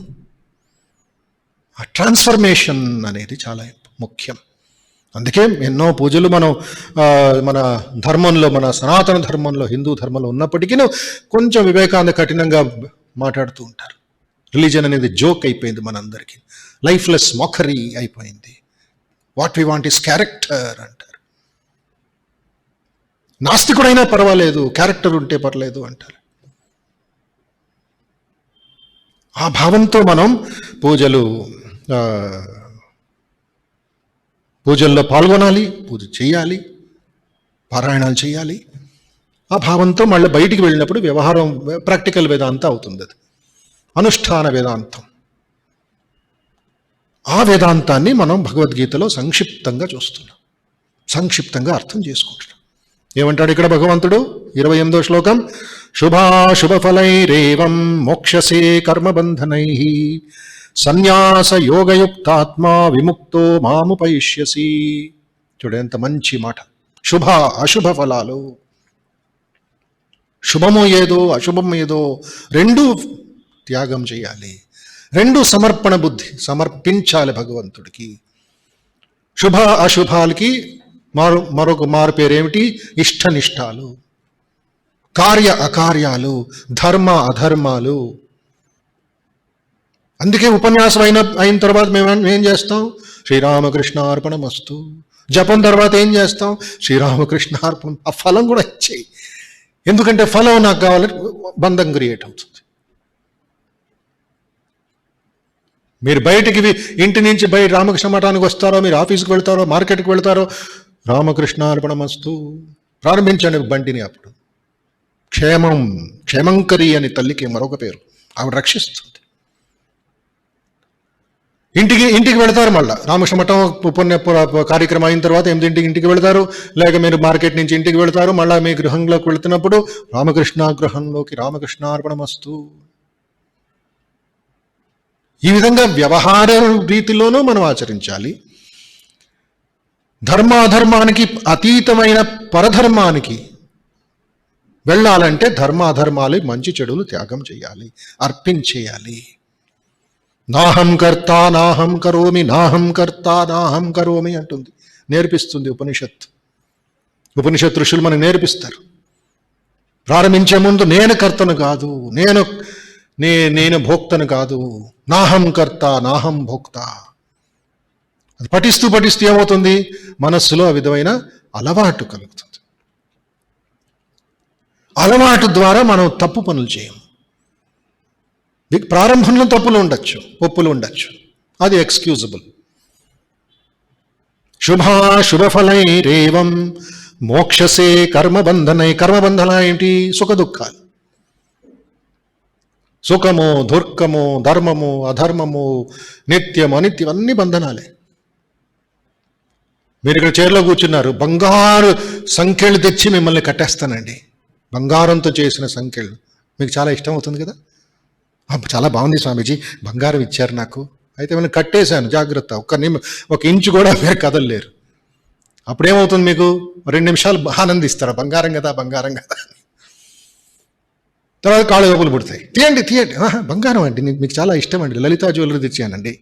ఆ ట్రాన్స్ఫర్మేషన్ అనేది చాలా ముఖ్యం. అందుకే ఎన్నో పూజలు మనం మన ధర్మంలో, మన సనాతన ధర్మంలో, హిందూ ధర్మంలో ఉన్నప్పటికీ కొంచెం వివేకానంద కఠినంగా మాట్లాడుతూ ఉంటారు. రిలీజన్ అనేది జోక్ అయిపోయింది మనందరికీ, లైఫ్లెస్ మోకరీ అయిపోయింది. What we want is character అంటారు. నాస్తికుడైనా పర్వాలేదు, క్యారెక్టర్ ఉంటే పర్లేదు అంటారు. ఆ భావంతో మనం పూజల్లో పాల్గొనాలి, పూజ చేయాలి, పారాయణాలు చేయాలి. ఆ భావంతో మళ్ళీ బయటికి వెళ్ళినప్పుడు వ్యవహారం ప్రాక్టికల్ వేదాంత అవుతుంది. అది అనుష్ఠాన వేదాంతం. ఆ వేదాంతాన్ని మనం భగవద్గీతలో సంక్షిప్తంగా చూస్తున్నాం, సంక్షిప్తంగా అర్థం చేసుకుంటున్నాం. ఏమంటాడు ఇక్కడ భగవంతుడు? 28వ శ్లోకం, శుభాశుభఫలైరేవం మోక్షసే కర్మబంధనై సన్యాస యోగయుక్తాత్మా విముక్తో మాముపయిష్యసి. చూడ ఎంత మంచి మాట. శుభ అశుభ ఫలాలు, శుభము ఏదో అశుభం ఏదో రెండూ త్యాగం చేయాలి, రెండు సమర్పణ బుద్ధి, సమర్పించాలి భగవంతుడికి. శుభ అశుభాలకి మరొక మారు పేరేమిటి? ఇష్టనిష్టాలు, కార్య అకార్యాలు, ధర్మ అధర్మాలు. అందుకే ఉపన్యాసం అయిన తర్వాత మేము ఏం చేస్తాం? శ్రీరామకృష్ణార్పణమస్తు. జపం తర్వాత ఏం చేస్తాం? శ్రీరామకృష్ణార్పణం. ఆ ఫలం కూడా ఇచ్చేయి, ఎందుకంటే ఫలం నాకు కావాలంటే బంధం క్రియేట్ అవుతుంది. మీరు బయటికి ఇంటి నుంచి బయట రామకృష్ణ మఠానికి వస్తారో, మీరు ఆఫీస్కి వెళ్తారో, మార్కెట్కి వెళ్తారో, రామకృష్ణార్పణమస్తు ప్రారంభించండి బండిని. అప్పుడు క్షేమంకరి అని తల్లికి మరొక పేరు, ఆవిడ రక్షిస్తుంది. ఇంటికి వెళతారు. మళ్ళీ రామకృష్ణ మఠం కార్యక్రమం అయిన తర్వాత 8ంటికి ఇంటికి వెళతారు, లేక మీరు మార్కెట్ నుంచి ఇంటికి వెళతారు. మళ్ళీ మీ గృహంలోకి వెళుతున్నప్పుడు రామకృష్ణ గృహంలోకి రామకృష్ణార్పణమస్తు. ఈ విధంగా వ్యవహార రీతిలోనూ మనం ఆచరించాలి. ధర్మాధర్మానికి అతీతమైన పరధర్మానికి వెళ్ళాలంటే ధర్మాధర్మాలు, మంచి చెడులు త్యాగం చేయాలి, అర్పించేయాలి. నాహం కర్త నాహం కరోమి, నాహం కర్త నాహం కరోమి అంటుంది, నేర్పిస్తుంది ఉపనిషత్ ఋషులు మనకు నేర్పిస్తారు. ప్రారంభించే ముందు నేను కర్తను కాదు, నేను భోక్తను కాదు, నాహం కర్త నాహం భోక్త. అది పఠిస్తూ ఏమవుతుంది? మనస్సులో ఆ విధమైన అలవాటు కలుగుతుంది. అలవాటు ద్వారా మనం తప్పు పనులు చేయము. ప్రారంభంలో తప్పులు ఉండొచ్చు, ఒప్పులు ఉండొచ్చు, అది ఎక్స్క్యూజబుల్. శుభఫలైరేవం మోక్షసే కర్మబంధనై. కర్మబంధన ఏంటి? సుఖ దుఃఖాలు. సుఖము దుర్గము, ధర్మము అధర్మము, నిత్యం అనిత్యం అన్ని బంధనాలే. మీరు ఇక్కడ చైర్లో కూర్చున్నారు, బంగారు సంఖ్యలు తెచ్చి మిమ్మల్ని కట్టేస్తానండి, బంగారంతో చేసిన సంఖ్యలు. మీకు చాలా ఇష్టం అవుతుంది కదా, చాలా బాగుంది స్వామీజీ, బంగారం ఇచ్చారు నాకు, అయితే మిమ్మల్ని కట్టేశాను, జాగ్రత్త, ఒక ఇంచు కూడా మీరు కదలలేరు. అప్పుడేమవుతుంది? మీకు 2 నిమిషాలు ఆనందిస్తారు, బంగారం కదా బంగారం కదా. తర్వాత కాళ్ళు లోపలు పుడతాయి, తీయండి బంగారం అండి, మీకు చాలా ఇష్టం అండి, లలితా జ్యువెలరీ తెచ్చానండి,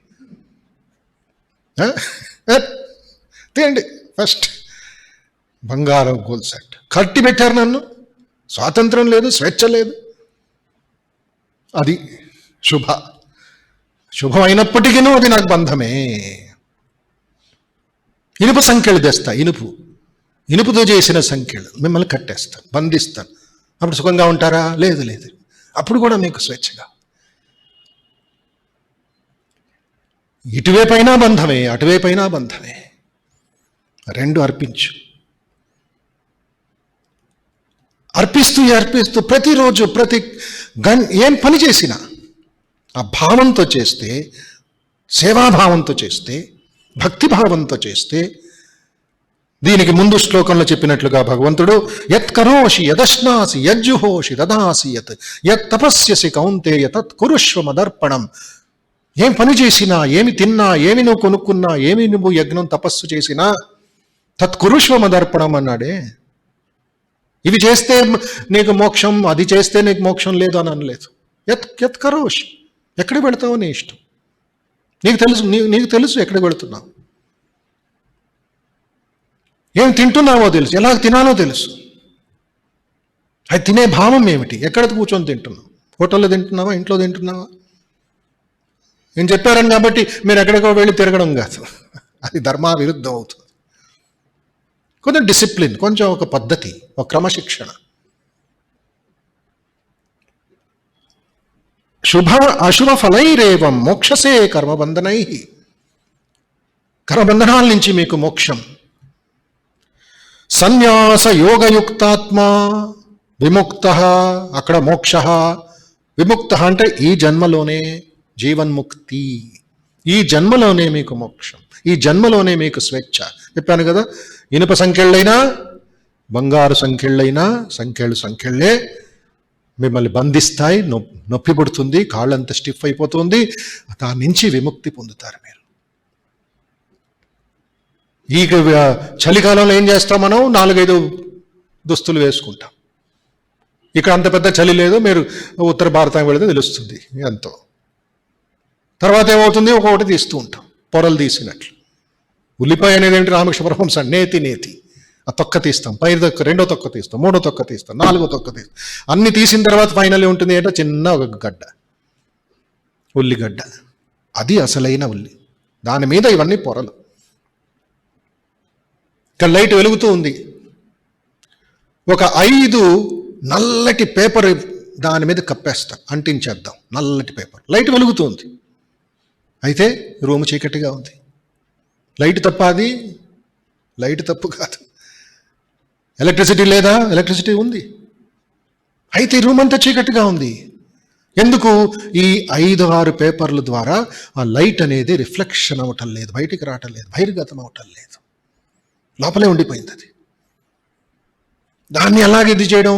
తీయండి ఫస్ట్. బంగారం గోల్డ్ సెట్ కట్టి పెట్టారు నన్ను, స్వాతంత్రం లేదు, స్వేచ్ఛ లేదు. అది శుభం అయినప్పటికీ అది నాకు బంధమే. ఇనుప సంఖ్యలు తెస్తా, ఇనుపుతో చేసిన సంఖ్యలు మిమ్మల్ని కట్టేస్తాను, బంధిస్తాను. అప్పుడు సుఖంగా ఉంటారా? లేదు. అప్పుడు కూడా మీకు స్వేచ్ఛగా. ఇటువైపైనా బంధమే, అటువైపైనా బంధమే. రెండు అర్పించు. అర్పిస్తూ ప్రతిరోజు ఏం పని చేసినా ఆ భావంతో చేస్తే, సేవాభావంతో చేస్తే, భక్తిభావంతో చేస్తే దీనికి ముందు శ్లోకంలో చెప్పినట్లుగా భగవంతుడు యత్ కరోషి యదశ్నాసి యజ్జుహోషి దదాసి యత్ తపస్యసి కౌంతేయ తత్ కురుష్వ మదర్పణం. ఏం పని చేసినా, ఏమి తిన్నా, ఏమి నువ్వు కొనుక్కున్నా, ఏమి నువ్వు యజ్ఞం తపస్సు చేసినా తత్ కురుష్వ మదర్పణం అన్నాడే. ఇవి చేస్తే నీకు మోక్షం, అది చేస్తే నీకు మోక్షం లేదు అని అనలేదు. యత్ కరోషి, ఎక్కడికి వెళతావో నీ ఇష్టం. నీకు తెలుసు ఎక్కడికి వెళుతున్నావు, ఏం తింటున్నావో తెలుసు, ఎలా తినాలో తెలుసు. అది తినే భావం ఏమిటి, ఎక్కడ కూర్చొని తింటున్నావు, హోటల్లో తింటున్నావా, ఇంట్లో తింటున్నావా? నేను చెప్పారని కాబట్టి మీరు ఎక్కడికో వెళ్ళి తిరగడం కాదు, అది ధర్మా విరుద్ధం అవుతుంది. కొంచెం డిసిప్లిన్, కొంచెం ఒక పద్ధతి, ఒక క్రమశిక్షణ. శుభ అశుభ ఫలైరేవం మోక్షసే కర్మబంధనై. కర్మబంధనాల నుంచి మీకు మోక్షం. సన్యాస యోగయుక్తాత్మ విముక్త, అక్కడ మోక్ష. విముక్త అంటే ఈ జన్మలోనే జీవన్ముక్తి, ఈ జన్మలోనే మీకు మోక్షం, ఈ జన్మలోనే మీకు స్వేచ్ఛ. చెప్పాను కదా, ఇనుప సంఖ్యళ్ళైనా బంగారు సంఖ్యళ్ళైనా సంఖ్యళ్ళే మిమ్మల్ని బంధిస్తాయి, నొప్పి పుడుతుంది, కాళ్ళంతా స్టిఫ్ అయిపోతుంది, దాని నుంచి విముక్తి పొందుతారు మీరు. ఈ చలికాలంలో ఏం చేస్తాం, మనం 4-5 దుస్తులు వేసుకుంటాం. ఇక్కడ అంత పెద్ద చలి లేదు, మీరు ఉత్తర భారతం వెళితే తెలుస్తుంది ఎంతో. తర్వాత ఏమవుతుంది, ఒక్కొక్కటి తీస్తూ ఉంటాం, పొరలు తీసినట్లు. ఉల్లిపాయ అనేది ఏంటి, రామకృష్ణ పరమహంస నేతి ఆ తొక్క తీస్తాం, రెండో తొక్క తీస్తాం, మూడో తొక్క తీస్తాం, 4వ తొక్క తీస్తాం. అన్ని తీసిన తర్వాత ఫైనల్ ఉంటుంది ఏంటో చిన్న ఒక గడ్డ, ఉల్లిగడ్డ. అది అసలైన ఉల్లి, దాని మీద ఇవన్నీ పొరలు. ఇక్కడ లైట్ వెలుగుతూ ఉంది, ఒక 5 నల్లటి పేపర్ దాని మీద కప్పేస్తాం, అంటించేద్దాం, నల్లటి పేపర్. లైట్ వెలుగుతుంది, అయితే రూమ్ చీకటిగా ఉంది. లైట్ తప్ప, అది లైట్ తప్పు కాదు. ఎలక్ట్రిసిటీ లేదా, ఎలక్ట్రిసిటీ ఉంది, అయితే రూమ్ అంతా చీకటిగా ఉంది. ఎందుకు? ఈ 5-6 పేపర్ల ద్వారా ఆ లైట్ అనేది రిఫ్లెక్షన్ అవ్వటం లేదు, బయటికి రావటం లేదు, బహిర్గతం అవటం లేదు, లోపలే ఉండిపోయింది అది. దాన్ని ఎలాగ ఇది చేయడం?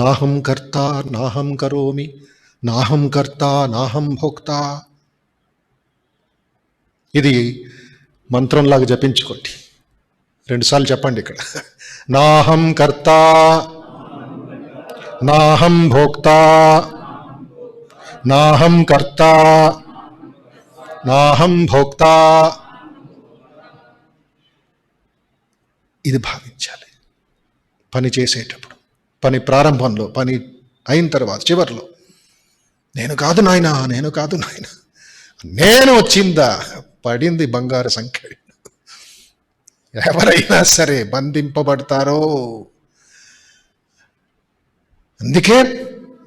నాహం కర్త నాహం కరోమి, నాహం కర్త నాహం భోక్త. ఇది మంత్రంలాగా జపించుకోండి, 2 సార్లు చెప్పండి ఇక్కడ. నాహం కర్త నాహం భోక్త, నాహం కర్త నాహం భోక్త. ఇది భావించాలి పని చేసేటప్పుడు, పని ప్రారంభంలో, పని అయిన తర్వాత, చివరిలో. నేను కాదు నాయనా, నేను కాదు నాయనా, నేను వచ్చిందా, పడింది బంగారు సంఖ్య. ఎవరైనా సరే బంధింపబడతారో. అందుకే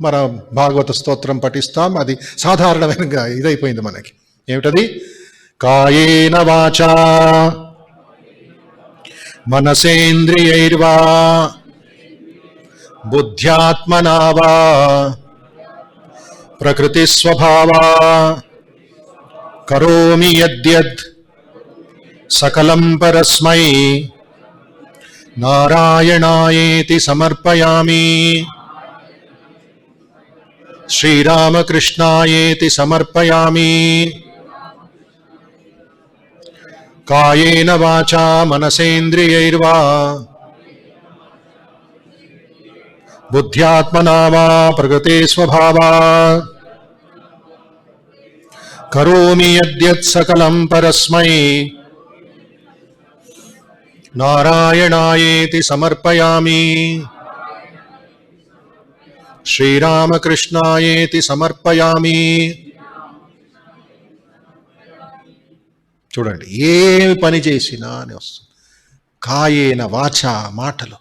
మన భాగవత స్తోత్రం పఠిస్తాం, అది సాధారణంగా ఇదైపోయింది మనకి. ఏమిటది? కాయేన వాచా మనసేంద్రియైర్వా బుద్ధ్యాత్మనా వా ప్రకృతి స్వభావా కరోమి యద్యద్ సకలం పరస్మై నారాయణాయేతి సమర్పయామి, శ్రీరామకృష్ణాయేతి సమర్పయామి. కాయేన వాచా మనసేంద్రియైర్వా బుద్ధ్యాత్మనా వా ప్రకృతే స్వభావా కరోమి యద్యత్ సకలం పరస్మై నారాయణాయేతి సమర్పయామి, శ్రీరామకృష్ణాయేతి సమర్పయామి. చూడండి, ఏ పని చేసినా అని వస్తుంది. కాయేన వాచ, మాటలు,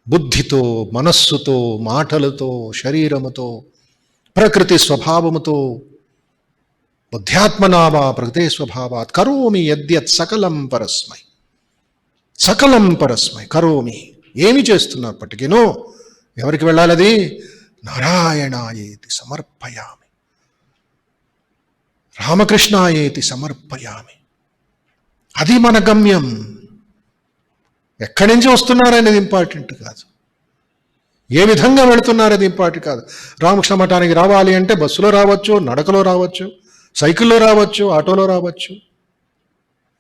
బుద్ధితో, మనస్సుతో, మాటలతో, శరీరముతో, ప్రకృతి స్వభావముతో, బుద్ధ్యాత్మనావా ప్రకృతే స్వభావాత్ కరోమి యద్యత్ సకలం పరస్మై. సకలం పరస్మై కరోమి, ఏమి చేస్తున్నప్పటికీనో ఎవరికి వెళ్ళాలి అది? నారాయణాయేతి సమర్పయామి, రామకృష్ణాయేతి సమర్పయామి. అది మన గమ్యం. ఎక్కడి నుంచి వస్తున్నారనేది ఇంపార్టెంట్ కాదు, ఏ విధంగా వెళుతున్నారనేది ఇంపార్టెంట్ కాదు. రామకృష్ణ మఠానికి రావాలి అంటే బస్సులో రావచ్చు, నడకలో రావచ్చు, సైకిల్లో రావచ్చు, ఆటోలో రావచ్చు,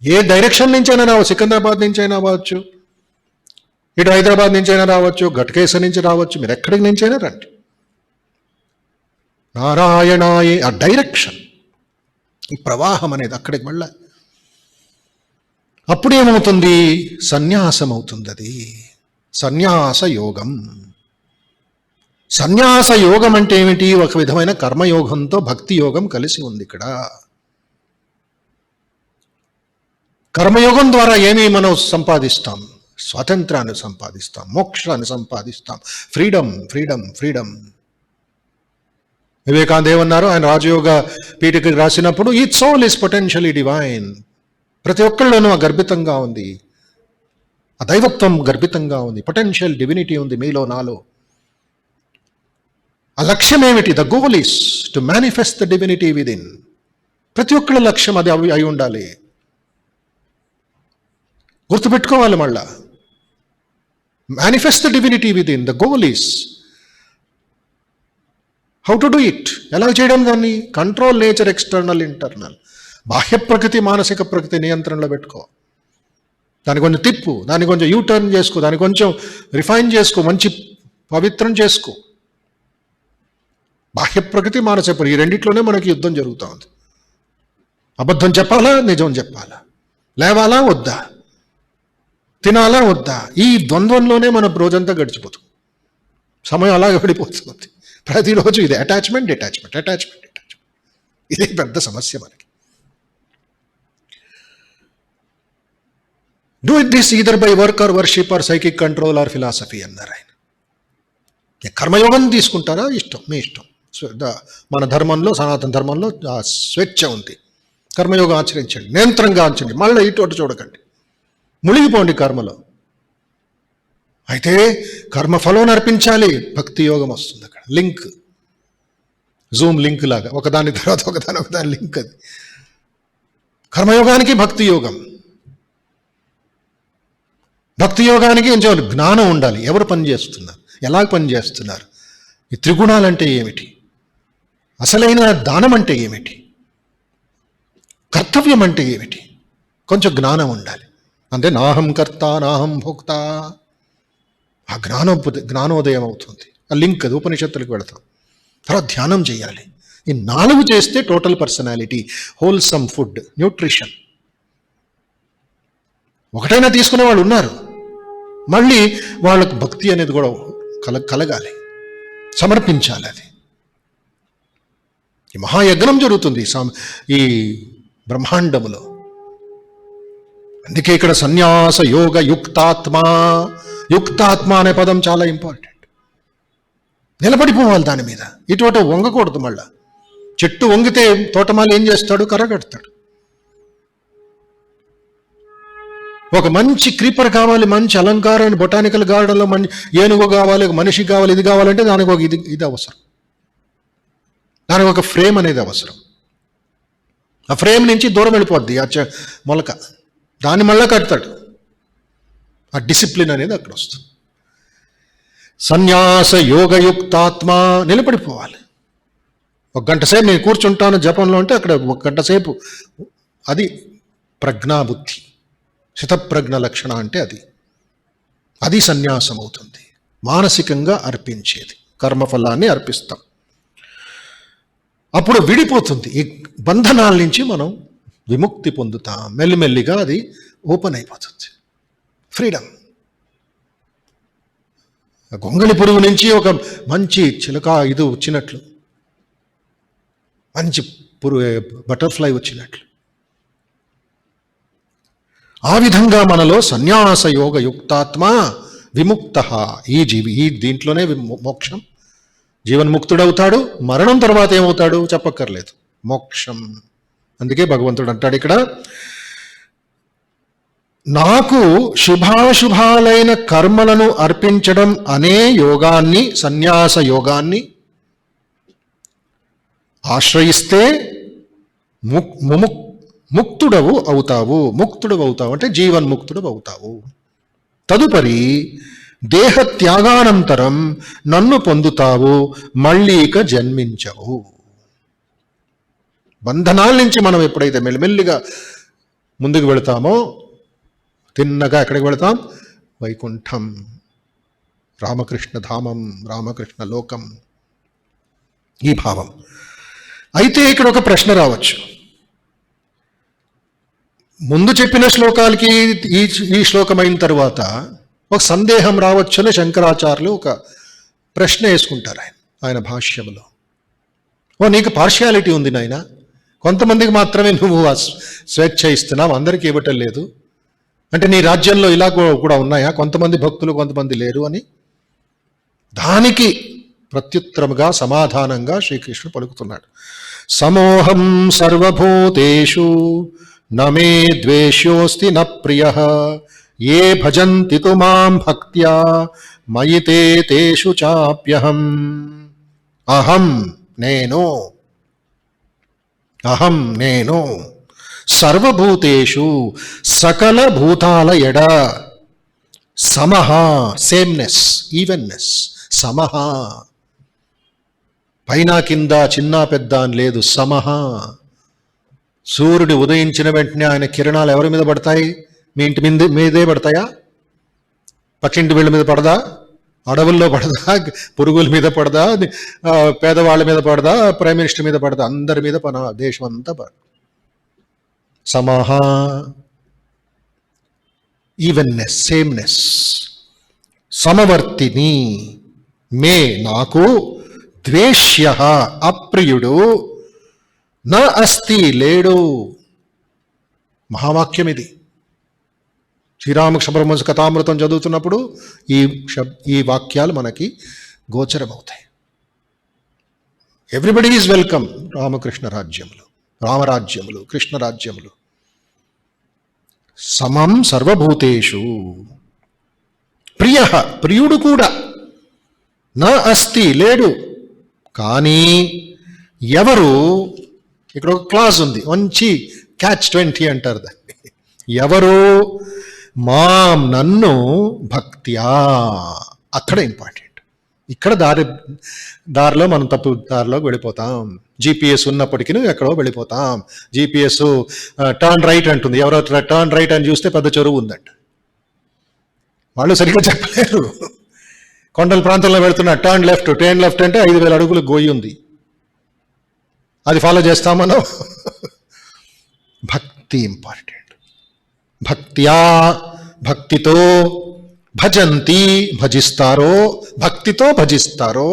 ఏ డైరెక్షన్ నుంచైనా రావచ్చు, సికింద్రాబాద్ నుంచి అయినా రావచ్చు, ఇటు హైదరాబాద్ నుంచి అయినా రావచ్చు, ఘటకేశ్వర్ నుంచి రావచ్చు, మీరు ఎక్కడికి నుంచైనా రండి. నారాయణాయే ఆ డైరెక్షన్, ఈ ప్రవాహం అనేది అక్కడికి వెళ్ళాలి. అప్పుడేమవుతుంది? సన్యాసం అవుతుంది. అది సన్యాస యోగం. సన్యాస యోగం అంటే ఏమిటి? ఒక విధమైన కర్మయోగంతో భక్తి యోగం కలిసి ఉంది ఇక్కడ. కర్మయోగం ద్వారా ఏమి మనం సంపాదిస్తాం? స్వాతంత్రాన్ని సంపాదిస్తాం, మోక్షాన్ని సంపాదిస్తాం, ఫ్రీడమ్ ఫ్రీడమ్ ఫ్రీడమ్. వివేకానంద ఏమన్నారు? ఆయన రాజయోగ పీఠికకి రాసినప్పుడు, ఈ సోల్ ఈస్ పొటెన్షియలీ డివైన్. ప్రతి ఒక్కళ్ళలోనూ ఆ గర్భితంగా ఉంది, ఆ దైవత్వం గర్భితంగా ఉంది, పొటెన్షియల్ డివినిటీ ఉంది మీలో, నాలో. ఆ లక్ష్యం ఏమిటి? The goal is to manifest the divinity with in. ప్రతి ఒక్కళ్ళ లక్ష్యం అది అయి ఉండాలి. గుర్తుపెట్టుకోవాలి మళ్ళా. Manifest the divinity with in. The goal is how to do it. ఎలా చేయడం దాన్ని? Control nature, external, internal. బాహ్య ప్రకృతి, మానసిక ప్రకృతి నియంత్రణలో పెట్టుకో. దాన్ని కొంచెం తిప్పు, దాన్ని కొంచెం యూటర్న్ చేసుకో, దాన్ని కొంచెం రిఫైన్ చేసుకో, మంచి పవిత్రం చేసుకో. బాహ్య ప్రకృతి, మానసిక ప్రకృతి, ఈ రెండిట్లోనే మనకి యుద్ధం జరుగుతూ ఉంది. అబద్ధం చెప్పాలా, నిజం చెప్పాలా, లేవాలా వద్దా, తినాలా వద్దా, ఈ ద్వంద్వంలోనే మన రోజంతా గడిచిపోతుంది. సమయం అలాగే పడిపోతుంది. ప్రతిరోజు ఇది అటాచ్మెంట్, డిటాచ్మెంట్, అటాచ్మెంట్, డిటాచ్మెంట్. ఇదే పెద్ద సమస్య మనకి. Do it this either by work or worship or psychic control or philosophy అన్నారు ఆయన. కర్మయోగం తీసుకుంటారా? ఇష్టం, మీ ఇష్టం. మన ధర్మంలో, సనాతన ధర్మంలో ఆ స్వేచ్ఛ ఉంది. కర్మయోగం ఆచరించండి, నియంత్రణగా ఆచరించండి, మళ్ళీ ఇటు అటు చూడకండి, మునిగిపోండి కర్మలో. అయితే కర్మఫలం అర్పించాలి, భక్తి యోగం వస్తుంది అక్కడ. లింక్, జూమ్ లింక్ లాగా, ఒకదాని తర్వాత ఒకదాని లింక్. అది కర్మయోగానికి భక్తి యోగం. భక్తి యోగానికి కొంచెం జ్ఞానం ఉండాలి. ఎవరు పనిచేస్తున్నారు, ఎలా పనిచేస్తున్నారు, ఈ త్రిగుణాలంటే ఏమిటి, అసలైన దానం అంటే ఏమిటి, కర్తవ్యం అంటే ఏమిటి, కొంచెం జ్ఞానం ఉండాలి. అంటే నాహం కర్త నాహం భోక్త, ఆ జ్ఞానోదయం అవుతుంది. ఆ లింక్, అది ఉపనిషత్తులకు వెళతాం. తర్వాత ధ్యానం చేయాలి. ఈ 4 చేస్తే total personality, wholesome food, nutrition. ఒకటైనా తీసుకునే వాళ్ళు ఉన్నారు. మళ్ళీ వాళ్ళకు భక్తి అనేది కూడా కలగాలి, సమర్పించాలి. అది ఈ మహాయజ్ఞం జరుగుతుంది ఈ బ్రహ్మాండములో. అందుకే ఇక్కడ సన్యాస యోగ యుక్తాత్మ. యుక్తాత్మ అనే పదం చాలా ఇంపార్టెంట్. నిలబడిపోవాలి దాని మీద, ఇటువంటి వంగకూడదు. మళ్ళా చెట్టు వంగితే తోటమాలి ఏం చేస్తాడు? కర్రగడతాడు. ఒక మంచి క్రీపర్ కావాలి, మంచి అలంకారాన్ని, బొటానికల్ గార్డెన్లో ఏనుగు కావాలి, ఒక మనిషి కావాలి, ఇది కావాలంటే దానికి ఒక ఇది అవసరం. దానికి ఒక ఫ్రేమ్ అనేది అవసరం. ఆ ఫ్రేమ్ నుంచి దూరం వెళ్ళిపోద్ది ఆ మొలక, దాన్ని మళ్ళా కడతాడు. ఆ డిసిప్లిన్ అనేది అక్కడ వస్తుంది. సన్యాస యోగయుక్తాత్మ, నిలబడిపోవాలి. 1 గంట సేపు నేను కూర్చుంటాను జపంలో అంటే అక్కడ 1 గంట సేపు, అది ప్రజ్ఞాబుద్ధి, శతప్రజ్ఞ లక్షణ అంటే అది సన్యాసం అవుతుంది. మానసికంగా అర్పించేది, కర్మఫలాన్ని అర్పిస్తాం. అప్పుడు విడిపోతుంది, ఈ బంధనాల నుంచి మనం విముక్తి పొందుతాం. మెల్లిమెల్లిగా అది ఓపెన్ అయిపోతుంది, ఫ్రీడమ్. గొంగళి పురుగు నుంచి ఒక మంచి చిలక ఇది వచ్చినట్లు, మంచి బటర్ఫ్లై వచ్చినట్లు, ఆ విధంగా మనలో సన్యాస యోగ యుక్తాత్మ విముక్త. ఈ దీంట్లోనే మోక్షం. జీవన్ముక్తుడవుతాడు. మరణం తర్వాత ఏమవుతాడు చెప్పక్కర్లేదు, మోక్షం. అందుకే భగవంతుడు అంటాడు ఇక్కడ, నాకు శుభాశుభాలైన కర్మలను అర్పించడం అనే యోగాన్ని, సన్యాస యోగాన్ని ఆశ్రయిస్తే ముక్తుడవు అవుతావు. ముక్తుడు అవుతావు అంటే జీవన్ముక్తుడు అవుతావు. తదుపరి దేహత్యాగానంతరం నన్ను పొందుతావు, మళ్ళీ ఇక జన్మించవు. బంధనాల నుంచి మనం ఎప్పుడైతే మెల్లిమెల్లిగా ముందుకు వెళతామో తిన్నగా ఎక్కడికి వెళతాం? వైకుంఠం, రామకృష్ణ ధామం, రామకృష్ణ లోకం, ఈ భావం. అయితే ఇక్కడ ఒక ప్రశ్న రావచ్చు. ముందు చెప్పిన శ్లోకాలకి ఈ శ్లోకం అయిన తర్వాత ఒక సందేహం రావచ్చని శంకరాచార్యులు ఒక ప్రశ్న వేసుకుంటారు ఆయన భాష్యంలో. నీకు పార్షియాలిటీ ఉంది నాయన, కొంతమందికి మాత్రమే నువ్వు స్వేచ్ఛ ఇస్తున్నావు, అందరికీ ఇవ్వటం లేదు అంటే నీ రాజ్యంలో ఇలా కూడా ఉన్నాయా, కొంతమంది భక్తులు కొంతమంది లేరు అని. దానికి ప్రత్యుత్తరముగా సమాధానంగా శ్రీకృష్ణుడు పలుకుతున్నాడు. సమోహం సర్వభూతేషు నమే ద్వేష్యోస్తి న ప్రియః ఏ భజంతి తు మాం భక్త్యా మయి తే తేషు చాప్యహం. అహం నేను సర్వభూతేషు సకల భూతాల ఎడ సమః, సేమ్నెస్, ఈవెన్నెస్, సమః, పైన కింద చిన్న పెద్ద అని లేదు, సమః. సూర్యుడు ఉదయించిన వెంటనే ఆయన కిరణాలు ఎవరి మీద పడతాయి? మీ ఇంటి మీదే పడతాయా? పక్కింటి వీళ్ళ మీద పడదా? అడవుల్లో పడదా? పురుగుల మీద పడదా? పేదవాళ్ళ మీద పడదా? ప్రైమ్ మినిస్టర్ మీద పడదా? అందరి మీద దేశం అంతా సమః, ఈవెన్నెస్, సేమ్నెస్, సమవర్తిని. మే నాకు, ద్వేష్య అప్రియుడు, నా అస్తి లేడు. మహావాక్యం ఇది. శ్రీరామకృష్ణ పరమహంస కథామృతం చదువుతున్నప్పుడు ఈ వాక్యాలు మనకి గోచరమవుతాయి. ఎవ్రీబడి ఈజ్ వెల్కమ్ రామకృష్ణ రాజ్యములు, రామరాజ్యములు, కృష్ణ రాజ్యములు. సమం సర్వభూతేషు, ప్రియుడు కూడా, నా అస్తి లేడు. కానీ ఎవరు, ఇక్కడ ఒక క్లాజ్ ఉంది, మంచి catch-20 అంటారు దాన్ని. ఎవరు నన్ను భక్త్యా, అక్కడ ఇంపార్టెంట్. ఇక్కడ దారిలో మనం తప్పు దారిలోకి వెళ్ళిపోతాం. GPS ఉన్నప్పటికీ ఎక్కడో వెళ్ళిపోతాం. GPS టర్న్ రైట్ అంటుంది, ఎవరో టర్న్ రైట్ అని చూస్తే పెద్ద చెరువు ఉందంట. వాళ్ళు సరిగ్గా చెప్పలేరు. కొండల ప్రాంతంలో వెళుతున్నా టర్న్ లెఫ్ట్ అంటే 5,000 అడుగులు గోయి ఉంది, అది ఫాలో చేస్తాం మనం. భక్తి ఇంపార్టెంట్. భక్త్యా, భక్తితో, భజంతి, భజిస్తారో, భక్తితో భజిస్తారో,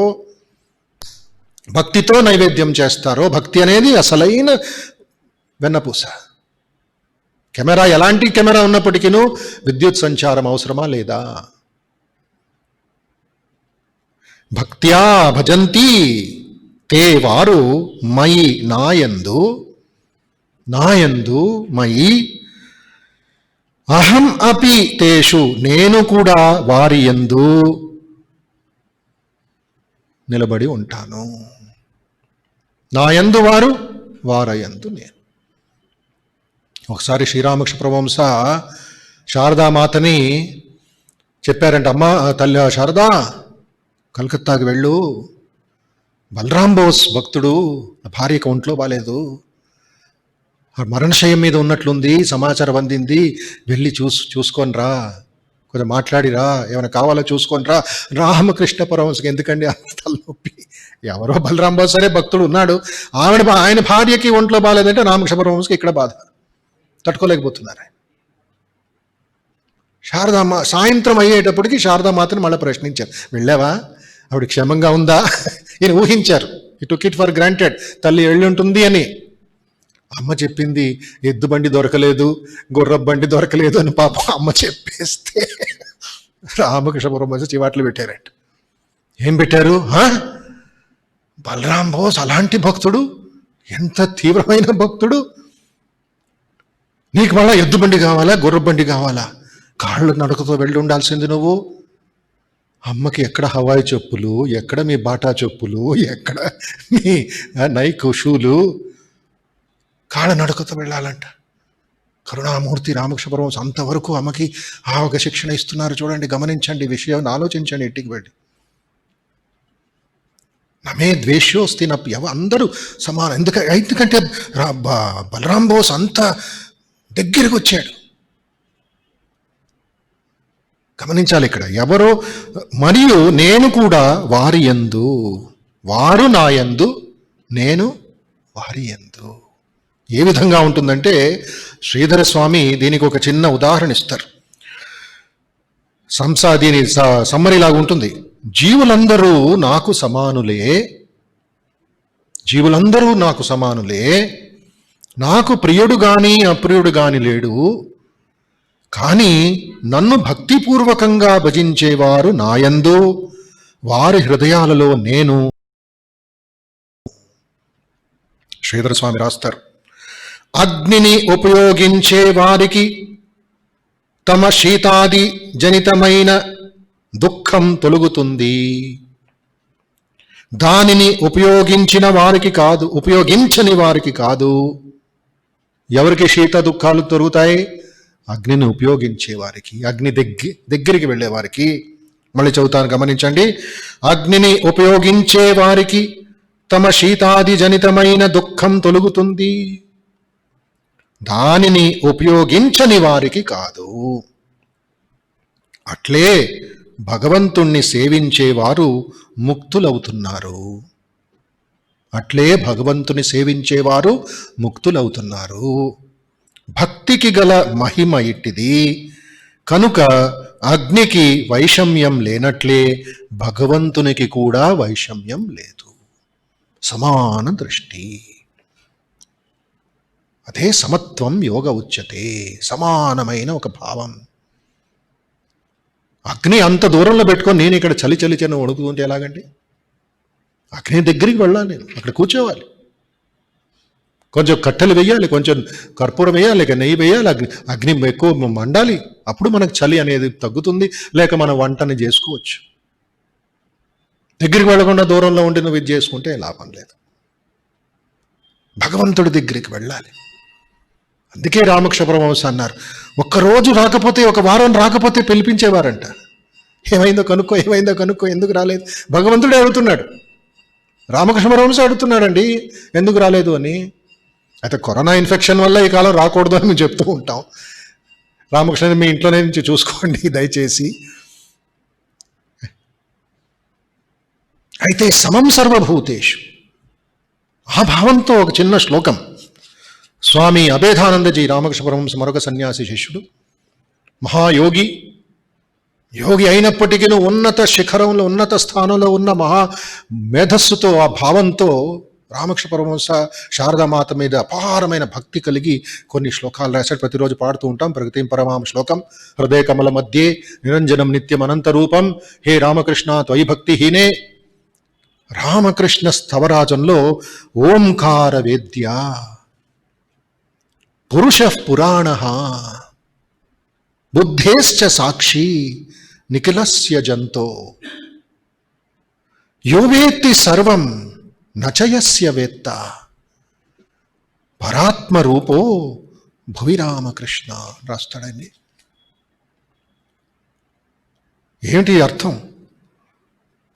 భక్తితో నైవేద్యం చేస్తారో. భక్తి అనేది అసలైన వెన్నపూస. కెమెరా, ఎలాంటి కెమెరా ఉన్నప్పటికీ విద్యుత్ సంచారం అవసరమా లేదా? భక్త్యా భజంతి తే వారు మయి, నాయందు మయి, అహం అపి తేషు, నేను కూడా వారి యందు నిలబడి ఉంటాను. నాయందు వారు, వారయందు నేను. ఒకసారి శ్రీరామకృష్ణ పరమహంస శారదామాతని చెప్పారంట, అమ్మ తల్లి శారదా, కలకత్తాకి వెళ్ళు, బలరాం బోస్ భక్తుడు, భార్యకు ఒంట్లో బాలేదు, మరణశయం మీద ఉన్నట్లుంది, సమాచారం అందింది, వెళ్ళి చూసుకొని రా, కొంచెం మాట్లాడిరా, ఏమైనా కావాలో చూసుకొని రా. రామకృష్ణ పరమహంసకి ఎందుకండి అంత తలనొప్పి? ఎవరో బలరాం బోస్ సరే భక్తుడు ఉన్నాడు, ఆయన భార్యకి ఒంట్లో బాగాలేదంటే రామకృష్ణ పరమహంసకి ఇక్కడ బాధ, తట్టుకోలేకపోతున్నారు. శారదామ్మ సాయంత్రం అయ్యేటప్పటికి శారదామాతని మళ్ళీ ప్రశ్నించారు, వెళ్ళావా, ఆవిడ క్షేమంగా ఉందా? ఈయన ఊహించారు, ఈ టుక్ ఇట్ ఫర్ గ్రాంటెడ్, తల్లి వెళ్ళి ఉంటుంది అని. అమ్మ చెప్పింది ఎద్దు బండి దొరకలేదు, గుర్రపు బండి దొరకలేదు అని పాపం అమ్మ చెప్పేస్తే రామకృష్ణ పరమహంస చివాట్లు పెట్టారంట. ఏం పెట్టారు? బలరాం బోస్ అలాంటి భక్తుడు, ఎంత తీవ్రమైన భక్తుడు, నీకు మళ్ళా ఎద్దు బండి కావాలా, గుర్రపు బండి కావాలా? కాళ్ళు నడకతో వెళ్ళి ఉండాల్సింది నువ్వు. అమ్మకి ఎక్కడ హవాయి చెప్పులు, ఎక్కడ మీ బాటా చెప్పులు, ఎక్కడ మీ నైక్ షూలు, కాళ్ళ నడకతో వెళ్ళాలంట. కరుణామూర్తి రామకృష్ణ పరమహంస అంతవరకు అమ్మకి ఒక శిక్షణ ఇస్తున్నారు చూడండి, గమనించండి, విషయం ఆలోచించండి ఇంటికి వెళ్ళి. నమే ద్వేషోస్తి అందరూ సమానం. ఎందుకంటే బలరాం బోస్ అంత దగ్గరికి వచ్చాడు. గమనించాలి ఇక్కడ ఎవరో, మరియు నేను కూడా వారి యందు, వారు నా యందు, నేను వారి యందు. ఏ విధంగా ఉంటుందంటే శ్రీధర స్వామి దీనికి ఒక చిన్న ఉదాహరణ ఇస్తారు. దీని సమ్మరిలాగా ఉంటుంది. జీవులందరూ నాకు సమానులే, జీవులందరూ నాకు సమానులే, నాకు ప్రియుడు గాని అప్రియుడు గాని లేడు, కానీ నన్ను భక్తిపూర్వకంగా భజించేవారు నాయందు, వారి హృదయాలలో నేను. శ్రీధర స్వామి రాస్తారు, అగ్నిని ఉపయోగించే వారికి తమ శీతాది జనితమైన దుఃఖం తొలగుతుంది, దానిని ఉపయోగించిన వారికి కాదు, ఉపయోగించని వారికి కాదు. ఎవరికి శీత దుఃఖాలు తొలుగుతాయి? అగ్నిని ఉపయోగించే వారికి, అగ్ని దగ్గరికి వెళ్ళే వారికి. మళ్ళీ చెబుతాను, గమనించండి. అగ్నిని ఉపయోగించే వారికి తమ శీతాది జనితమైన దుఃఖం తొలగుతుంది, దానిని ఉపయోగించని వారికి కాదు. అట్లే భగవంతుణ్ణి సేవించేవారు ముక్తులవుతున్నారు, అట్లే భగవంతుని సేవించేవారు ముక్తులవుతున్నారు. భక్తికి గల మహిమ ఇట్టిది కనుక అగ్నికి వైషమ్యం లేనట్లే భగవంతునికి కూడా వైషమ్యం లేదు. సమాన దృష్టి, అదే సమత్వం యోగ ఉచ్యతే. సమానమైన ఒక భావం. అగ్ని అంత దూరంలో పెట్టుకొని నేను ఇక్కడ చలి చలి చిన్న వణుకుతుంటే ఎలాగండి? అగ్ని దగ్గరికి వెళ్ళాలి, నేను అక్కడ కూర్చోవాలి, కొంచెం కట్టెలు వేయాలి, కొంచెం కర్పూరం వేయాలి, లేక నెయ్యి వేయాలి, అగ్ని ఎక్కువ మండాలి, అప్పుడు మనకు చలి అనేది తగ్గుతుంది, లేక మన వంటని చేసుకోవచ్చు. దగ్గరికి వెళ్ళకుండా దూరంలో ఉండి నువ్వు ఇది చేసుకుంటే లాభం లేదు. భగవంతుడి దగ్గరికి వెళ్ళాలి. అందుకే రామకృష్ణ పరమహంస అన్నారు, ఒక్కరోజు రాకపోతే, ఒక వారం రాకపోతే పిలిపించేవారంట. ఏమైందో కనుక్కో, ఏమైందో కనుక్కో, ఎందుకు రాలేదు? భగవంతుడే అడుగుతున్నాడు, రామకృష్ణ పరమహంస అడుగుతున్నాడండి ఎందుకు రాలేదు అని. అయితే కరోనా ఇన్ఫెక్షన్ వల్ల ఈ కాలం రాకూడదు అని మేము చెప్తూ ఉంటాం. రామకృష్ణ మీ ఇంట్లోనే నుంచి చూసుకోండి దయచేసి. అయితే సమం సర్వభూతేషు, ఆ భావంతో ఒక చిన్న శ్లోకం. స్వామి అభేదానందజీ రామకృష్ణ పరమహంస మరొక సన్యాసి శిష్యుడు, మహాయోగి, యోగి అయినప్పటికీ ఉన్నత శిఖరంలో, ఉన్నత స్థానంలో ఉన్న మహా మేధస్సుతో, ఆ భావంతో రామకృష్ణ పరమహంస శారదామాత మీద అపారమైన భక్తి కలిగి కొన్ని శ్లోకాలు రాశాడు. ప్రతిరోజు పాడుతూ ఉంటాం. ప్రగతిం పరమాం శ్లోకం, హృదయ కమల మధ్యే నిరంజనం నిత్యం అనంత రూపం, హే రామకృష్ణ త్వయి భక్తిహీనే. రామకృష్ణ స్థవరాజంలో ఓంకార వేద్య పురుష పురాణ బుద్ధేశ్చ సాక్షి నిఖిలస్య జంతో యో వేత్తి సర్వం నచయస్య వేత్త పరాత్మరూపో భువి రామకృష్ణ రాస్తాడండి. ఏమిటి అర్థం?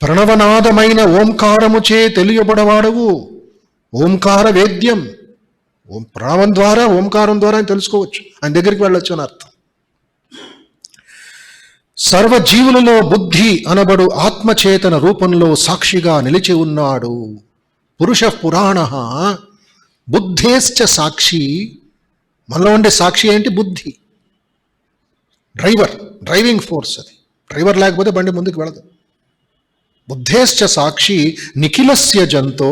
ప్రణవనాదమైన ఓంకారముచే తెలియబడవాడవు, ఓంకార వేద్యం, ప్రణవం ద్వారా, ఓంకారం ద్వారా తెలుసుకోవచ్చు, ఆయన దగ్గరికి వెళ్ళొచ్చు అని అర్థం. సర్వజీవులలో బుద్ధి అనబడు ఆత్మచేతన రూపంలో సాక్షిగా నిలిచి ఉన్నాడు. పురుష పురాణ బుద్ధేశ్చ సాక్షి. మనలో ఉండే సాక్షి ఏంటి? బుద్ధి, డ్రైవింగ్ ఫోర్స్. అది డ్రైవర్ లేకపోతే బండి ముందుకు వెళ్ళదు. బుద్ధేశ్చ సాక్షి నిఖిలస్య జంతో.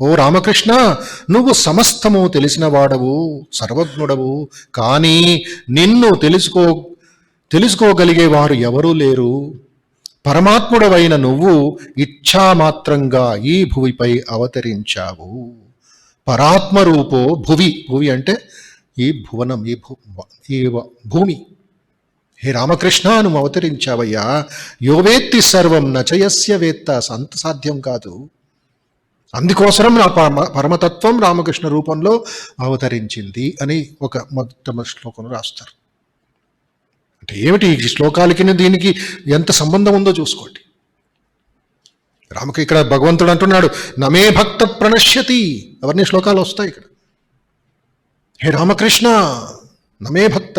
ఓ రామకృష్ణ, నువ్వు సమస్తము తెలిసిన వాడవు, సర్వజ్ఞుడవు, కానీ నిన్ను తెలుసుకోగలిగేవారు ఎవరూ లేరు. పరమాత్ముడవైన నువ్వు ఇచ్ఛామాత్రంగా ఈ భువిపై అవతరించావు. పరాత్మరూపో భువి, భువి అంటే ఈ భువనం, ఈ భూమి. హే రామకృష్ణ, నువ్వు అవతరించావయ్యా. యోవేత్తి సర్వం నచయస్య వేత్త. అంత సాధ్యం కాదు. అందుకోసం నా పరమతత్వం రామకృష్ణ రూపంలో అవతరించింది అని ఒక మొదటి శ్లోకంలో రాస్తారు. అంటే ఏమిటి ఈ శ్లోకాలకి దీనికి ఎంత సంబంధం ఉందో చూసుకోండి. ఇక్కడ భగవంతుడు అంటున్నాడు, నమే భక్త ప్రణశ్యతి. ఎవరిని శ్లోకాలు వస్తాయి ఇక్కడ. హే రామకృష్ణ, నమే భక్త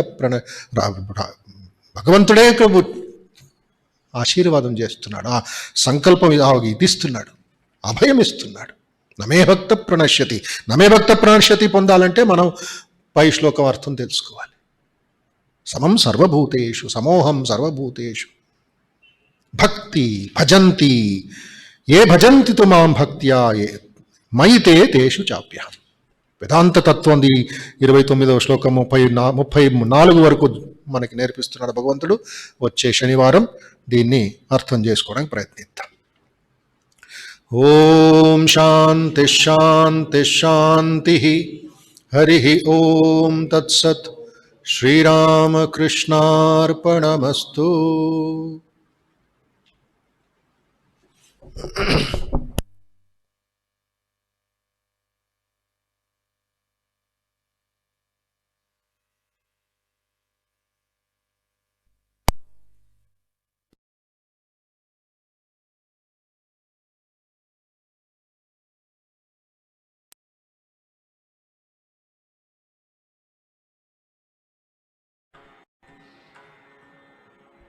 భగవంతుడే ఆశీర్వాదం చేస్తున్నాడు, ఆ సంకల్పం ఇదిస్తున్నాడు, అభయం ఇస్తున్నాడు. నమే భక్త ప్రణశ్యతి. నమే భక్త ప్రణశ్యతి పొందాలంటే మనం పై శ్లోకం అర్థం తెలుసుకోవాలి. సమం సర్వభూతేషు, సమోహం సర్వభూతేషు, భక్తి భజంతి ఏ భజంతి తు మాం భక్త్యా మయితే తేషు చాప్య. వేదాంత తత్వం 29వ శ్లోకం 34 వరకు మనకి నేర్పిస్తున్నాడు భగవంతుడు. వచ్చే శనివారం దీన్ని అర్థం చేసుకోవడానికి ప్రయత్నిద్దాం. ఓం శాంతి శాంతి శాంతి. హరి ఓం తత్సత్. శ్రీరామకృష్ణార్పణమస్తు.